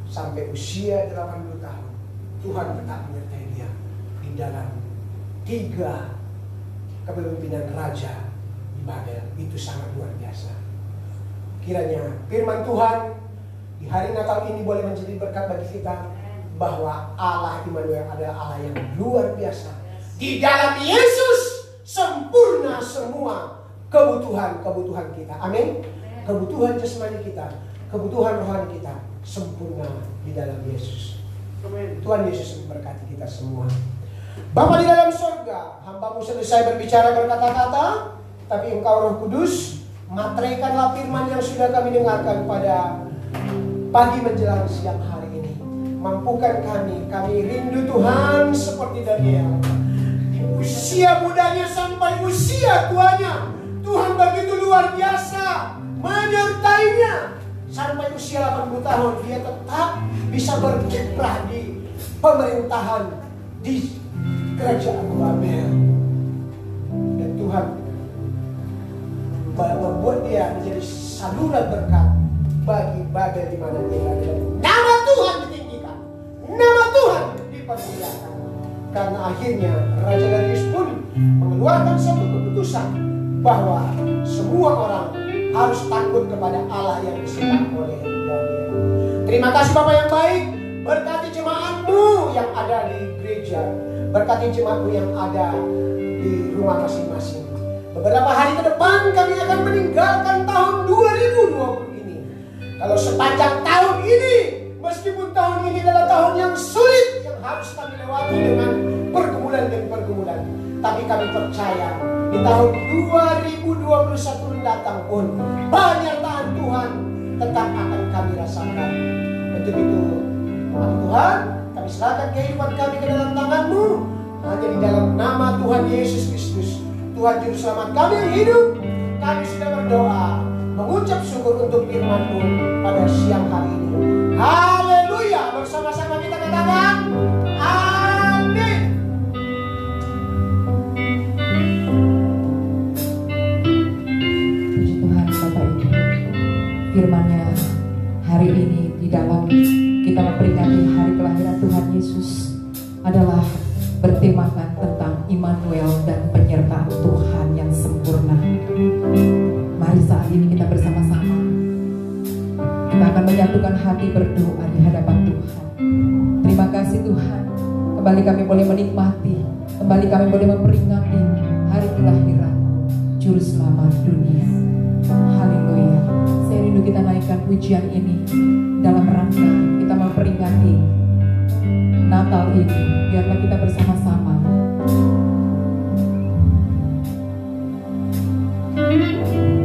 Sampai usia 80 tahun, Tuhan tetap menyertai dia di dalam 3 kepemimpinan raja di Babel. Itu sangat luar biasa. Kiranya firman Tuhan di hari Natal ini boleh menjadi berkat bagi kita, bahwa Allah Immanuel adalah Allah yang luar biasa. Di dalam Yesus sempurna semua kebutuhan kita. Amin. Kebutuhan jasmani kita, kebutuhan rohani kita sempurna di dalam Yesus. Tuhan Yesus memberkati kita semua. Bapa di dalam surga, hamba-Mu selesai berbicara berkata-kata, tapi Engkau Roh Kudus materaikanlah firman yang sudah kami dengarkan pada pagi menjelang siang hari ini. Mampukan kami rindu Tuhan seperti Daniel. Di usia mudanya sampai usia tuanya, Tuhan begitu luar biasa menyertainya. Sampai usia 80 tahun dia tetap bisa berkiprah di pemerintahan di kerajaan Babel. Dan Tuhan membuat dia menjadi saluran berkat bagi Babel di mana dia ada. Nama Tuhan ditinggikan, nama Tuhan dipermuliakan. Karena akhirnya Raja Darius pun mengeluarkan satu keputusan bahwa semua orang harus takut kepada Allah yang disembah oleh Daniel. Terima kasih Bapak yang baik. Berkati jemaat-Mu yang ada di gereja, berkati jemaat-Mu yang ada di rumah masing-masing. Beberapa hari ke depan kami akan meninggalkan tahun 2020 ini. Kalau sepanjang tahun ini, meskipun tahun ini adalah tahun yang sulit, yang harus kami lewati dengan pergumulan dan pergumulan, tapi kami percaya di tahun 2021 mendatang pun penyertaan Tuhan tetap akan kami rasakan. Untuk itu, Tuhan, kami serahkan kehidupan kami ke dalam tangan-Mu. Hanya di dalam nama Tuhan Yesus Kristus, Tuhan Juru Selamat kami yang hidup, kami sudah berdoa. mengucap syukur untuk firman-Mu pada siang hari ini. Haleluya. Bersama-sama kita katakan amin. Puji Tuhan Bapak Ibu, firman-Nya hari ini di dalam kita memperingati hari kelahiran Tuhan Yesus adalah bertemakan tentang Immanuel dan penyertaan Tuhan yang sempurna. Mari saat ini kita bersama-sama, kita akan menyatukan hati berdoa di hadapan Tuhan. Terima kasih Tuhan, kembali kami boleh menikmati, kembali kami boleh memperingati hari kelahiran Juru Selamat dunia. Haleluya. Saya rindu kita naikkan pujian ini dalam rangka kita memperingati Natal ini. Biarlah kita bersama-sama terima kasih Tuhan.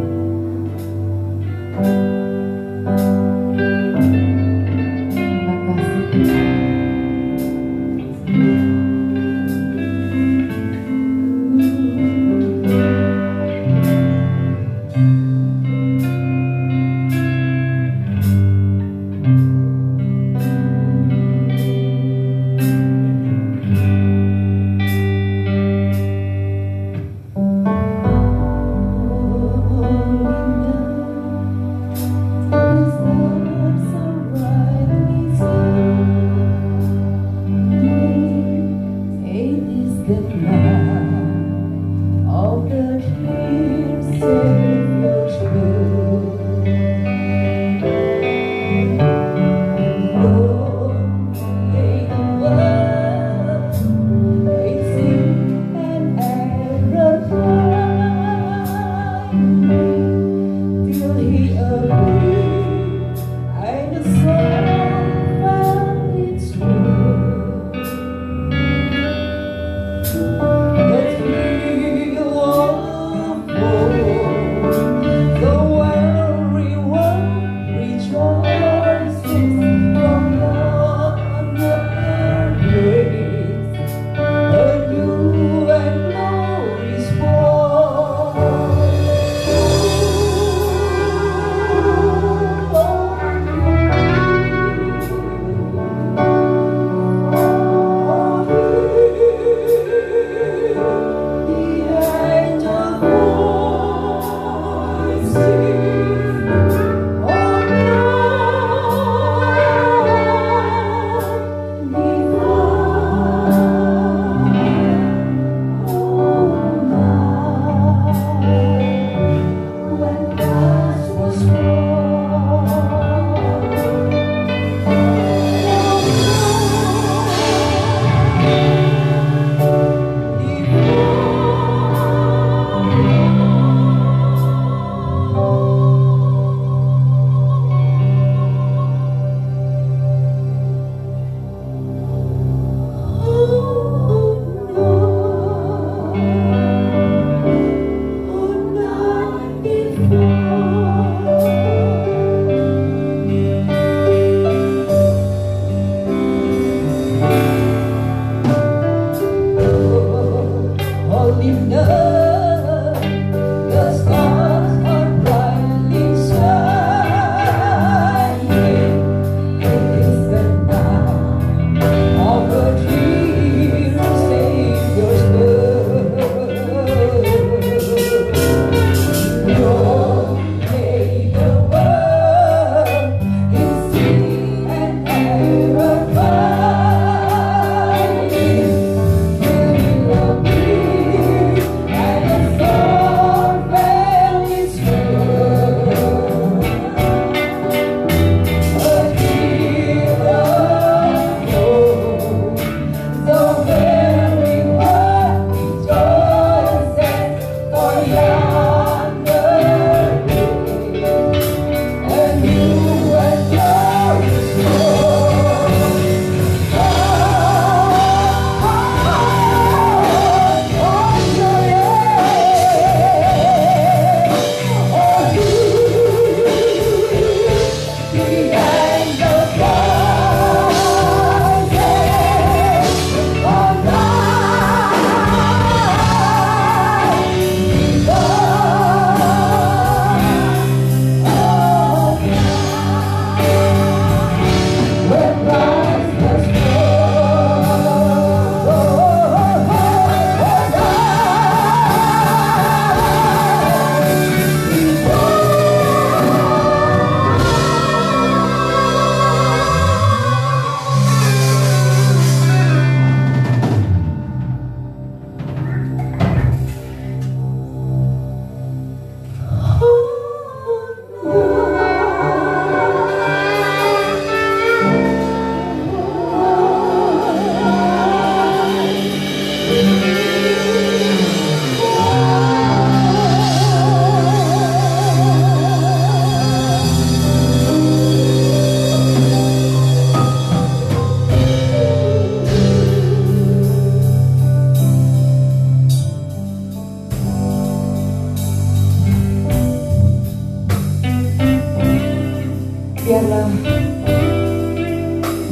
biarlah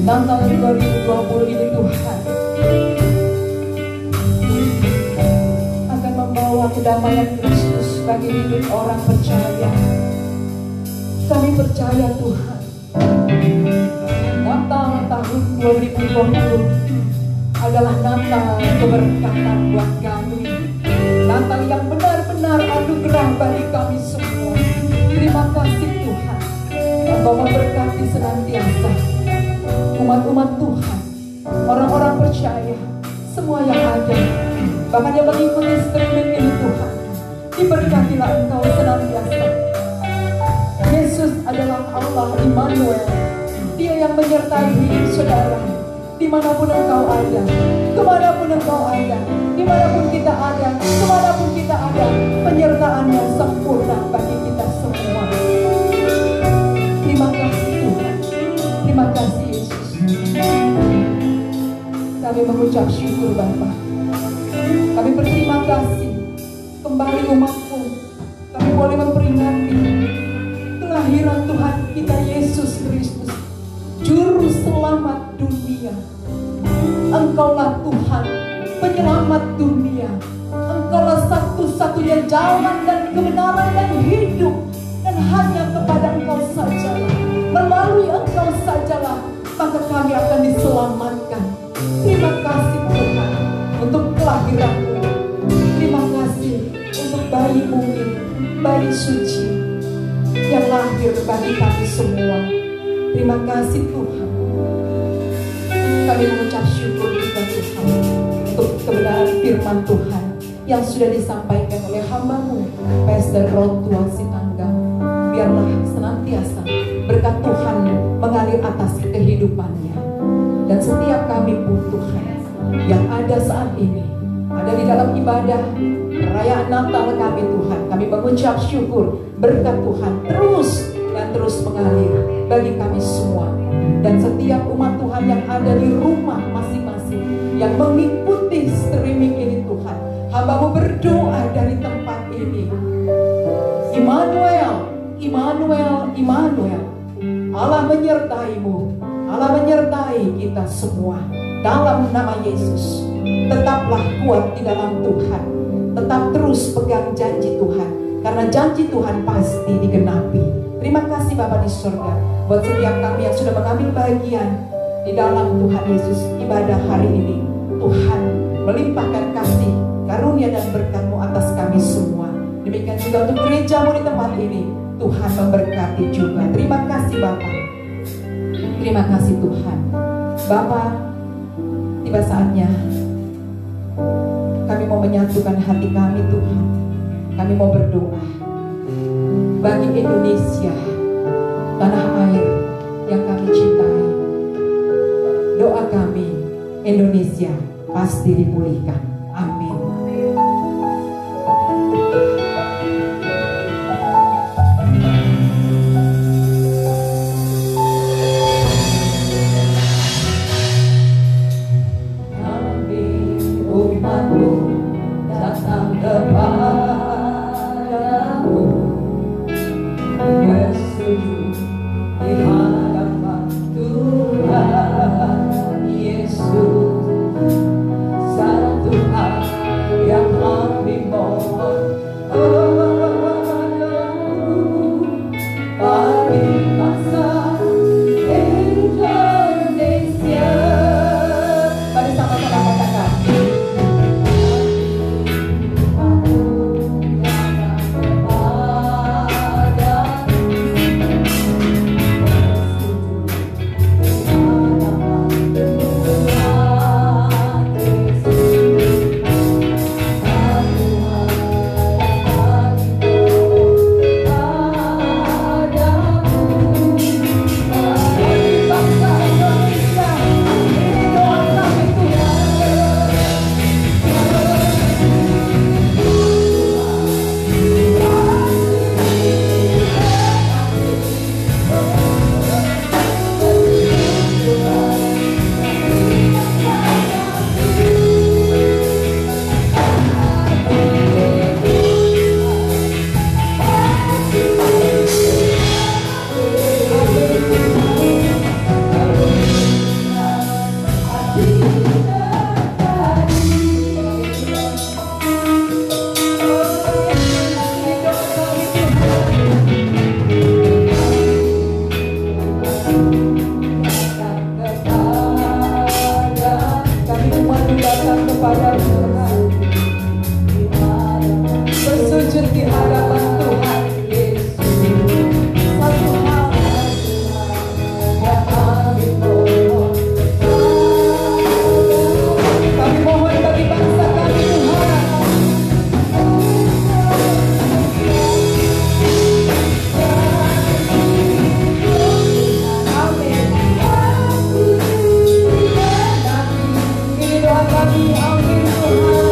Natal 2020 ini Tuhan akan membawa kedamaian Kristus bagi hidup orang percaya. Kami percaya Tuhan, Natal tahun 2020 adalah Natal keberkatan buat kami. Natal yang benar-benar anugerah bagi kami semua. Terima kasih Tuhan, Engkau memberkati senantiasa umat-umat Tuhan, orang-orang percaya, semua yang ada, bahkan yang mengikuti streaming ini Tuhan. Diberkatilah Engkau senantiasa. Yesus adalah Allah Immanuel, Dia yang menyertai hidup saudara. Dimanapun engkau ada, kemanapun engkau ada, dimanapun kita ada, kemanapun kita ada, penyertaan yang sempurna bagi kita semua. Terima kasih Tuhan, terima kasih Yesus. Kami mengucap syukur Bapa. Kami berterima kasih kembali umatmu. Kami boleh memperingati kelahiran Tuhan kita Yesus Kristus, Juru Selamat dunia. Engkaulah Tuhan, penyelamat dunia. Engkaulah satu-satunya jalan dan kebenaran dan hidup. Dan hanya kepada Engkau sajalah, melalui Engkau sajalah, maka kami akan diselamatkan. Terima kasih Tuhan untuk kelahiran-Mu. Terima kasih untuk bayi mungil, bayi suci yang lahir bagi kami semua. Terima kasih Tuhan. Kami mengucap syukur juga Tuhan untuk kebenaran firman Tuhan yang sudah disampaikan oleh hamba-Mu, Pastor Rod Tuan Sitanggang. Biarlah senantiasa berkat Tuhan mengalir atas kehidupannya. Dan setiap kami pun Tuhan yang ada saat ini, ada di dalam ibadah perayaan Natal kami Tuhan, kami mengucap syukur berkat Tuhan terus dan terus mengalir bagi kami semua. Dan setiap umat Tuhan yang ada di rumah masing-masing yang mengikuti streaming ini Tuhan, hamba-Mu berdoa dari tempat ini, Immanuel, Immanuel, Immanuel, Allah menyertai-Mu, Allah menyertai kita semua. Dalam nama Yesus, tetaplah kuat di dalam Tuhan, tetap terus pegang janji Tuhan, karena janji Tuhan pasti digenapi. Terima kasih Bapa di surga buat setiap kami yang sudah mengambil bagian di dalam Tuhan Yesus ibadah hari ini. Tuhan melimpahkan kasih, karunia dan berkat-Mu atas kami semua. Demikian juga untuk gereja-Mu di tempat ini, Tuhan memberkati juga. Terima kasih Bapa. Terima kasih Tuhan. Bapa, tiba saatnya kami mau menyatukan hati kami Tuhan. Kami mau berdoa bagi Indonesia, tanah air yang kami cintai. Doa kami, Indonesia pasti dipulihkan. Amin. Tuhan Yesus, satu sujud di hadapan Tuhan Yesus. Satu hal yang kami mohon, kami mohon bagi bangsa kami Tuhan. Amin. Ini doa kami, amin Tuhan.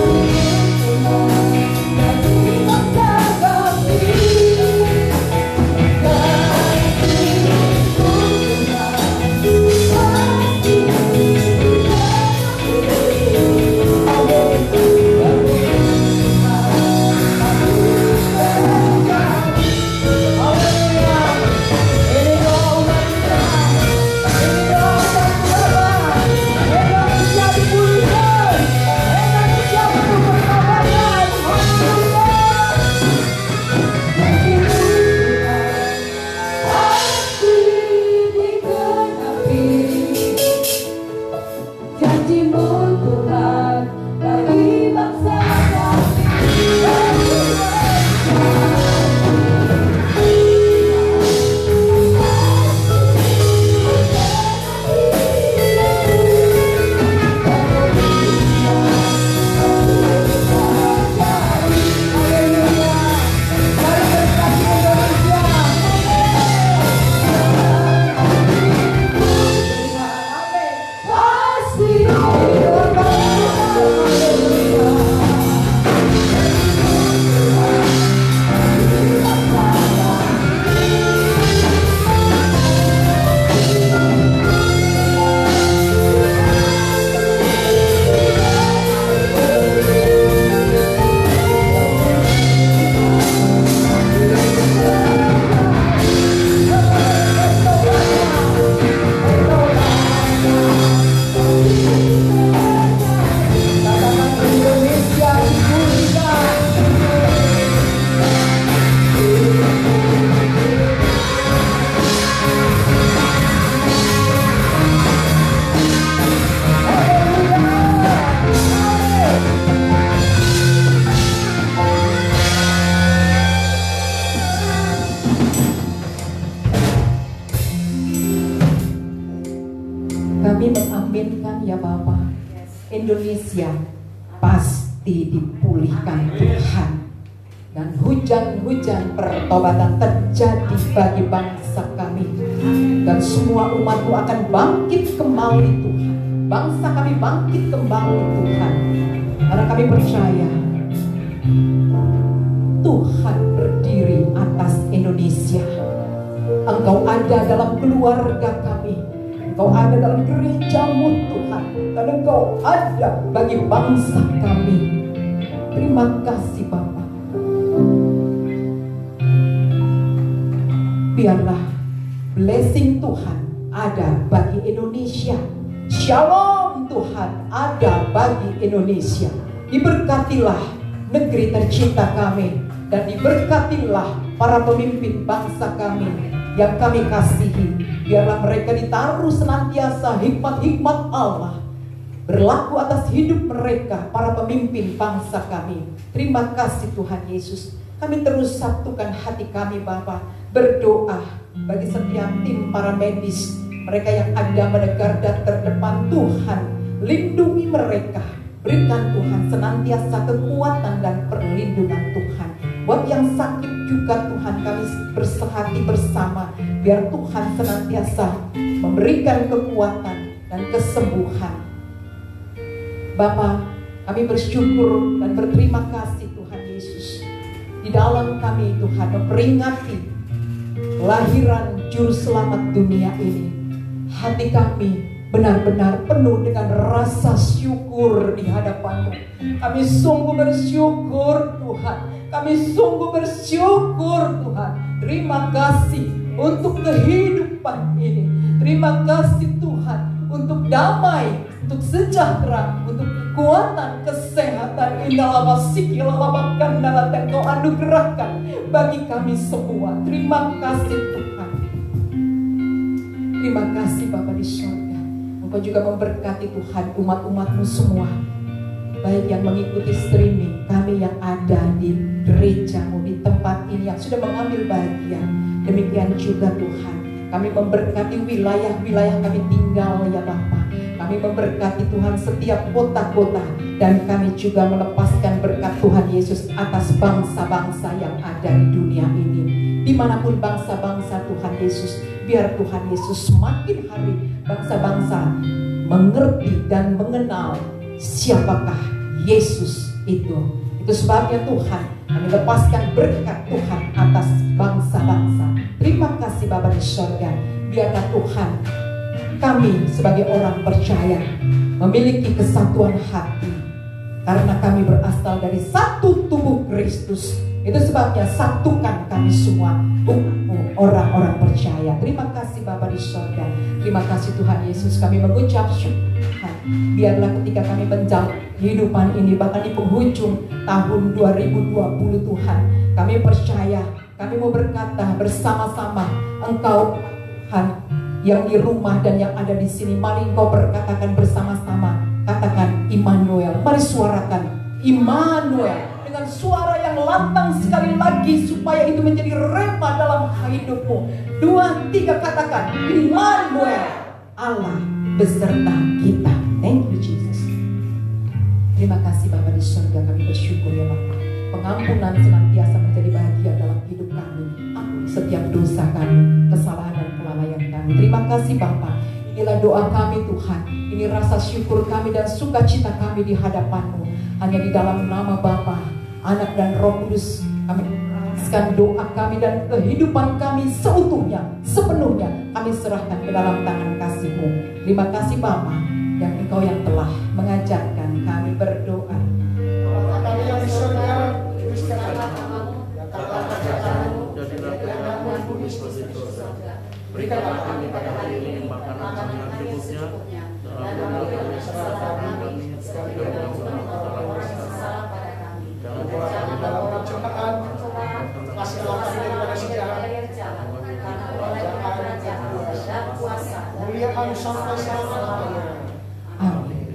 Kami mengaminkan ya Bapa, Indonesia pasti dipulihkan Tuhan, dan hujan-hujan pertobatan terjadi bagi bangsa kami, dan semua umat-Mu akan bangkit kembali Tuhan. Bangsa kami bangkit kembali Tuhan, karena kami percaya Tuhan berdiri atas Indonesia. Engkau ada dalam keluarga kami, Engkau ada dalam gereja-Mu Tuhan, dan Engkau ada bagi bangsa kami. Terima kasih Bapa. Biarlah blessing Tuhan ada bagi Indonesia. Shalom Tuhan ada bagi Indonesia. Diberkatilah negeri tercinta kami, dan diberkatilah para pemimpin bangsa kami yang kami kasihi. Biarlah mereka ditaruh senantiasa hikmat-hikmat Allah berlaku atas hidup mereka, para pemimpin bangsa kami. Terima kasih Tuhan Yesus. Kami terus satukan hati kami Bapa, berdoa bagi setiap tim para medis, mereka yang ada pada garda terdepan. Tuhan, lindungi mereka. Berikan Tuhan senantiasa kekuatan dan perlindungan Tuhan. Buat yang sakit juga Tuhan, kami bersehati bersama. Biar Tuhan senantiasa memberikan kekuatan dan kesembuhan. Bapa, kami bersyukur dan berterima kasih Tuhan Yesus. Di dalam kami Tuhan memperingati kelahiran Juru Selamat dunia ini. Hati kami benar-benar penuh dengan rasa syukur di hadapan-Mu. Kami sungguh bersyukur Tuhan. Kami sungguh bersyukur Tuhan. Terima kasih untuk kehidupan ini. Terima kasih Tuhan untuk damai, untuk sejahtera, untuk kekuatan, kesehatan. Indah sikilabakan dalam Engkau anugerahkan bagi kami semua. Terima kasih Tuhan. Terima kasih Bapa di surga. Engkau juga memberkati Tuhan umat-umat-Mu semua, baik yang mengikuti streaming, kami yang ada di gerejamu di tempat ini yang sudah mengambil bagian. Demikian juga Tuhan, kami memberkati wilayah-wilayah kami tinggal ya Bapa. Kami memberkati Tuhan setiap kota-kota, dan kami juga melepaskan berkat Tuhan Yesus atas bangsa-bangsa yang ada di dunia ini. Dimanapun bangsa-bangsa Tuhan Yesus, biar Tuhan Yesus semakin hari bangsa-bangsa mengerti dan mengenal siapakah Yesus itu. Itu sebabnya Tuhan, kami lepaskan berkat Tuhan atas bangsa-bangsa. Terima kasih Bapa di sorga. Biarlah Tuhan, kami sebagai orang percaya memiliki kesatuan hati, karena kami berasal dari satu tubuh Kristus. Itu sebabnya satukan kami semua orang-orang percaya. Terima kasih Bapa di sorga. Terima kasih Tuhan Yesus. Kami mengucap syukur Tuhan. Biarlah ketika kami menjalani kehidupan ini, bahkan di penghujung tahun 2020 Tuhan, kami percaya, kami mau berkata bersama-sama, Engkau Tuhan yang di rumah dan yang ada di sini, mari Engkau berkatakan bersama-sama. Katakan Immanuel. Mari suarakan Immanuel dengan suara yang lantang sekali lagi, supaya itu menjadi rema dalam hidupmu. 2, 3 katakan Immanuel, Allah beserta kita. Thank you Jesus. Terima kasih Bapa di surga, kami bersyukur ya Bapa. Pengampunan senantiasa menjadi bahagia dalam hidup kami. Ampuni setiap dosa kami, kesalahan dan kelalaian kami. Terima kasih Bapa. Inilah doa kami Tuhan. Ini rasa syukur kami dan sukacita kami di hadapan-Mu. Hanya di dalam nama Bapa, Anak dan Roh Kudus, kami serahkan doa kami dan kehidupan kami seutuhnya, sepenuhnya kami serahkan ke dalam tangan kasih-Mu. Terima kasih Bapa, dan Engkau yang telah mengajarkan kami berdoa. Bapa kami yang di surga, tuliskanlah namamu, datanglah kerajaanmu, jadilah kehendakmu di bumi seperti di surga. Berikanlah kami pada hari ini makanan kami yang secukupnya, dan ampunilah kesalahan kami, seperti kami mengampuni orang-orang salah pada kami. Jangan bawa kami dalam pencobaan, lepaskanlah kami daripada si jahat, karena oleh kerajaan dan kuasa dan kemuliaan sampai selama-lamanya. Amin.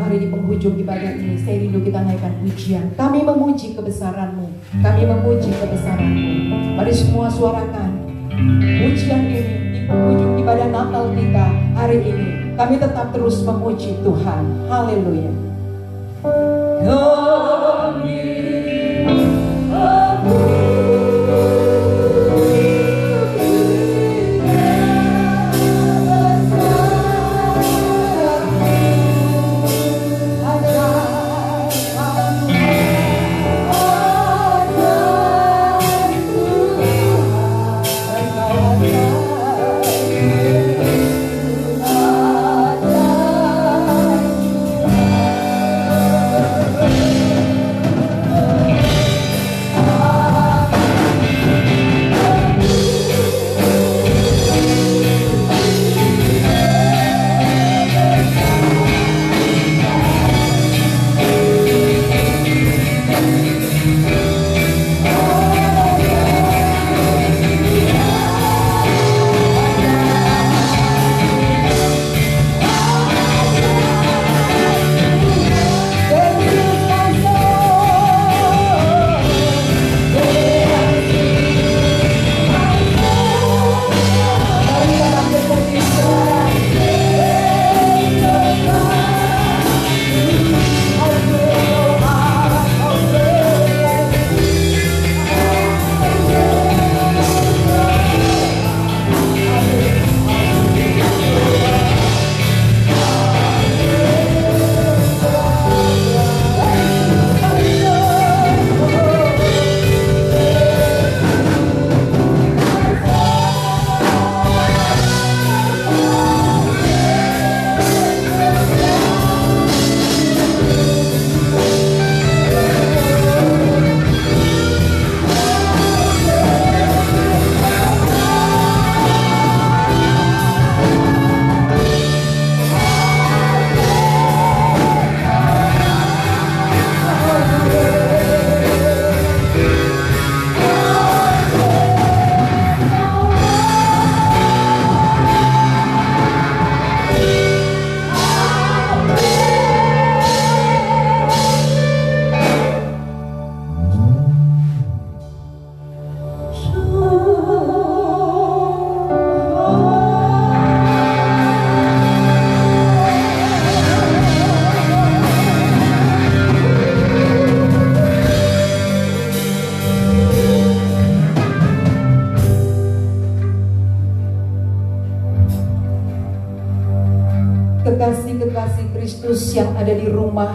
Mari di penghujung ibadah ini, saya rindu kita naikkan pujian. Kami memuji kebesaran-Mu, kami memuji kebesaran-Mu. Mari semua suarakan pujian ini di penghujung ibadah Natal kita hari ini. Kami tetap terus memuji Tuhan. Haleluya. Kristus yang ada di rumah,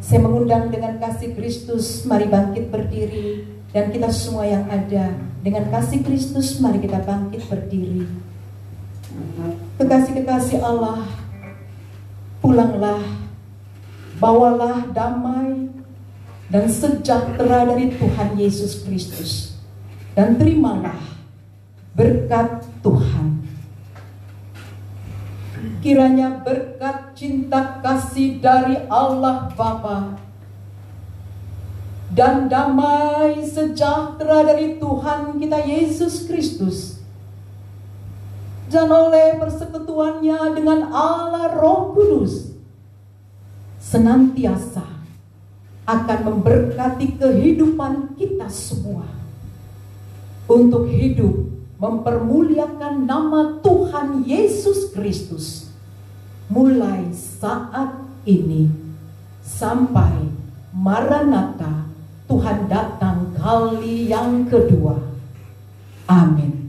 saya mengundang dengan kasih Kristus, mari bangkit berdiri. Dan kita semua yang ada, dengan kasih Kristus, mari kita bangkit berdiri. Kekasih-kekasih Allah, pulanglah, bawalah damai dan sejahtera dari Tuhan Yesus Kristus. Dan terimalah berkat Tuhan. Kiranya berkat cinta kasih dari Allah Bapa dan damai sejahtera dari Tuhan kita Yesus Kristus dan oleh persekutuannya dengan Allah Roh Kudus senantiasa akan memberkati kehidupan kita semua untuk hidup mempermuliakan nama Tuhan Yesus Kristus mulai saat ini sampai Maranatha, Tuhan datang kali yang kedua. Amin.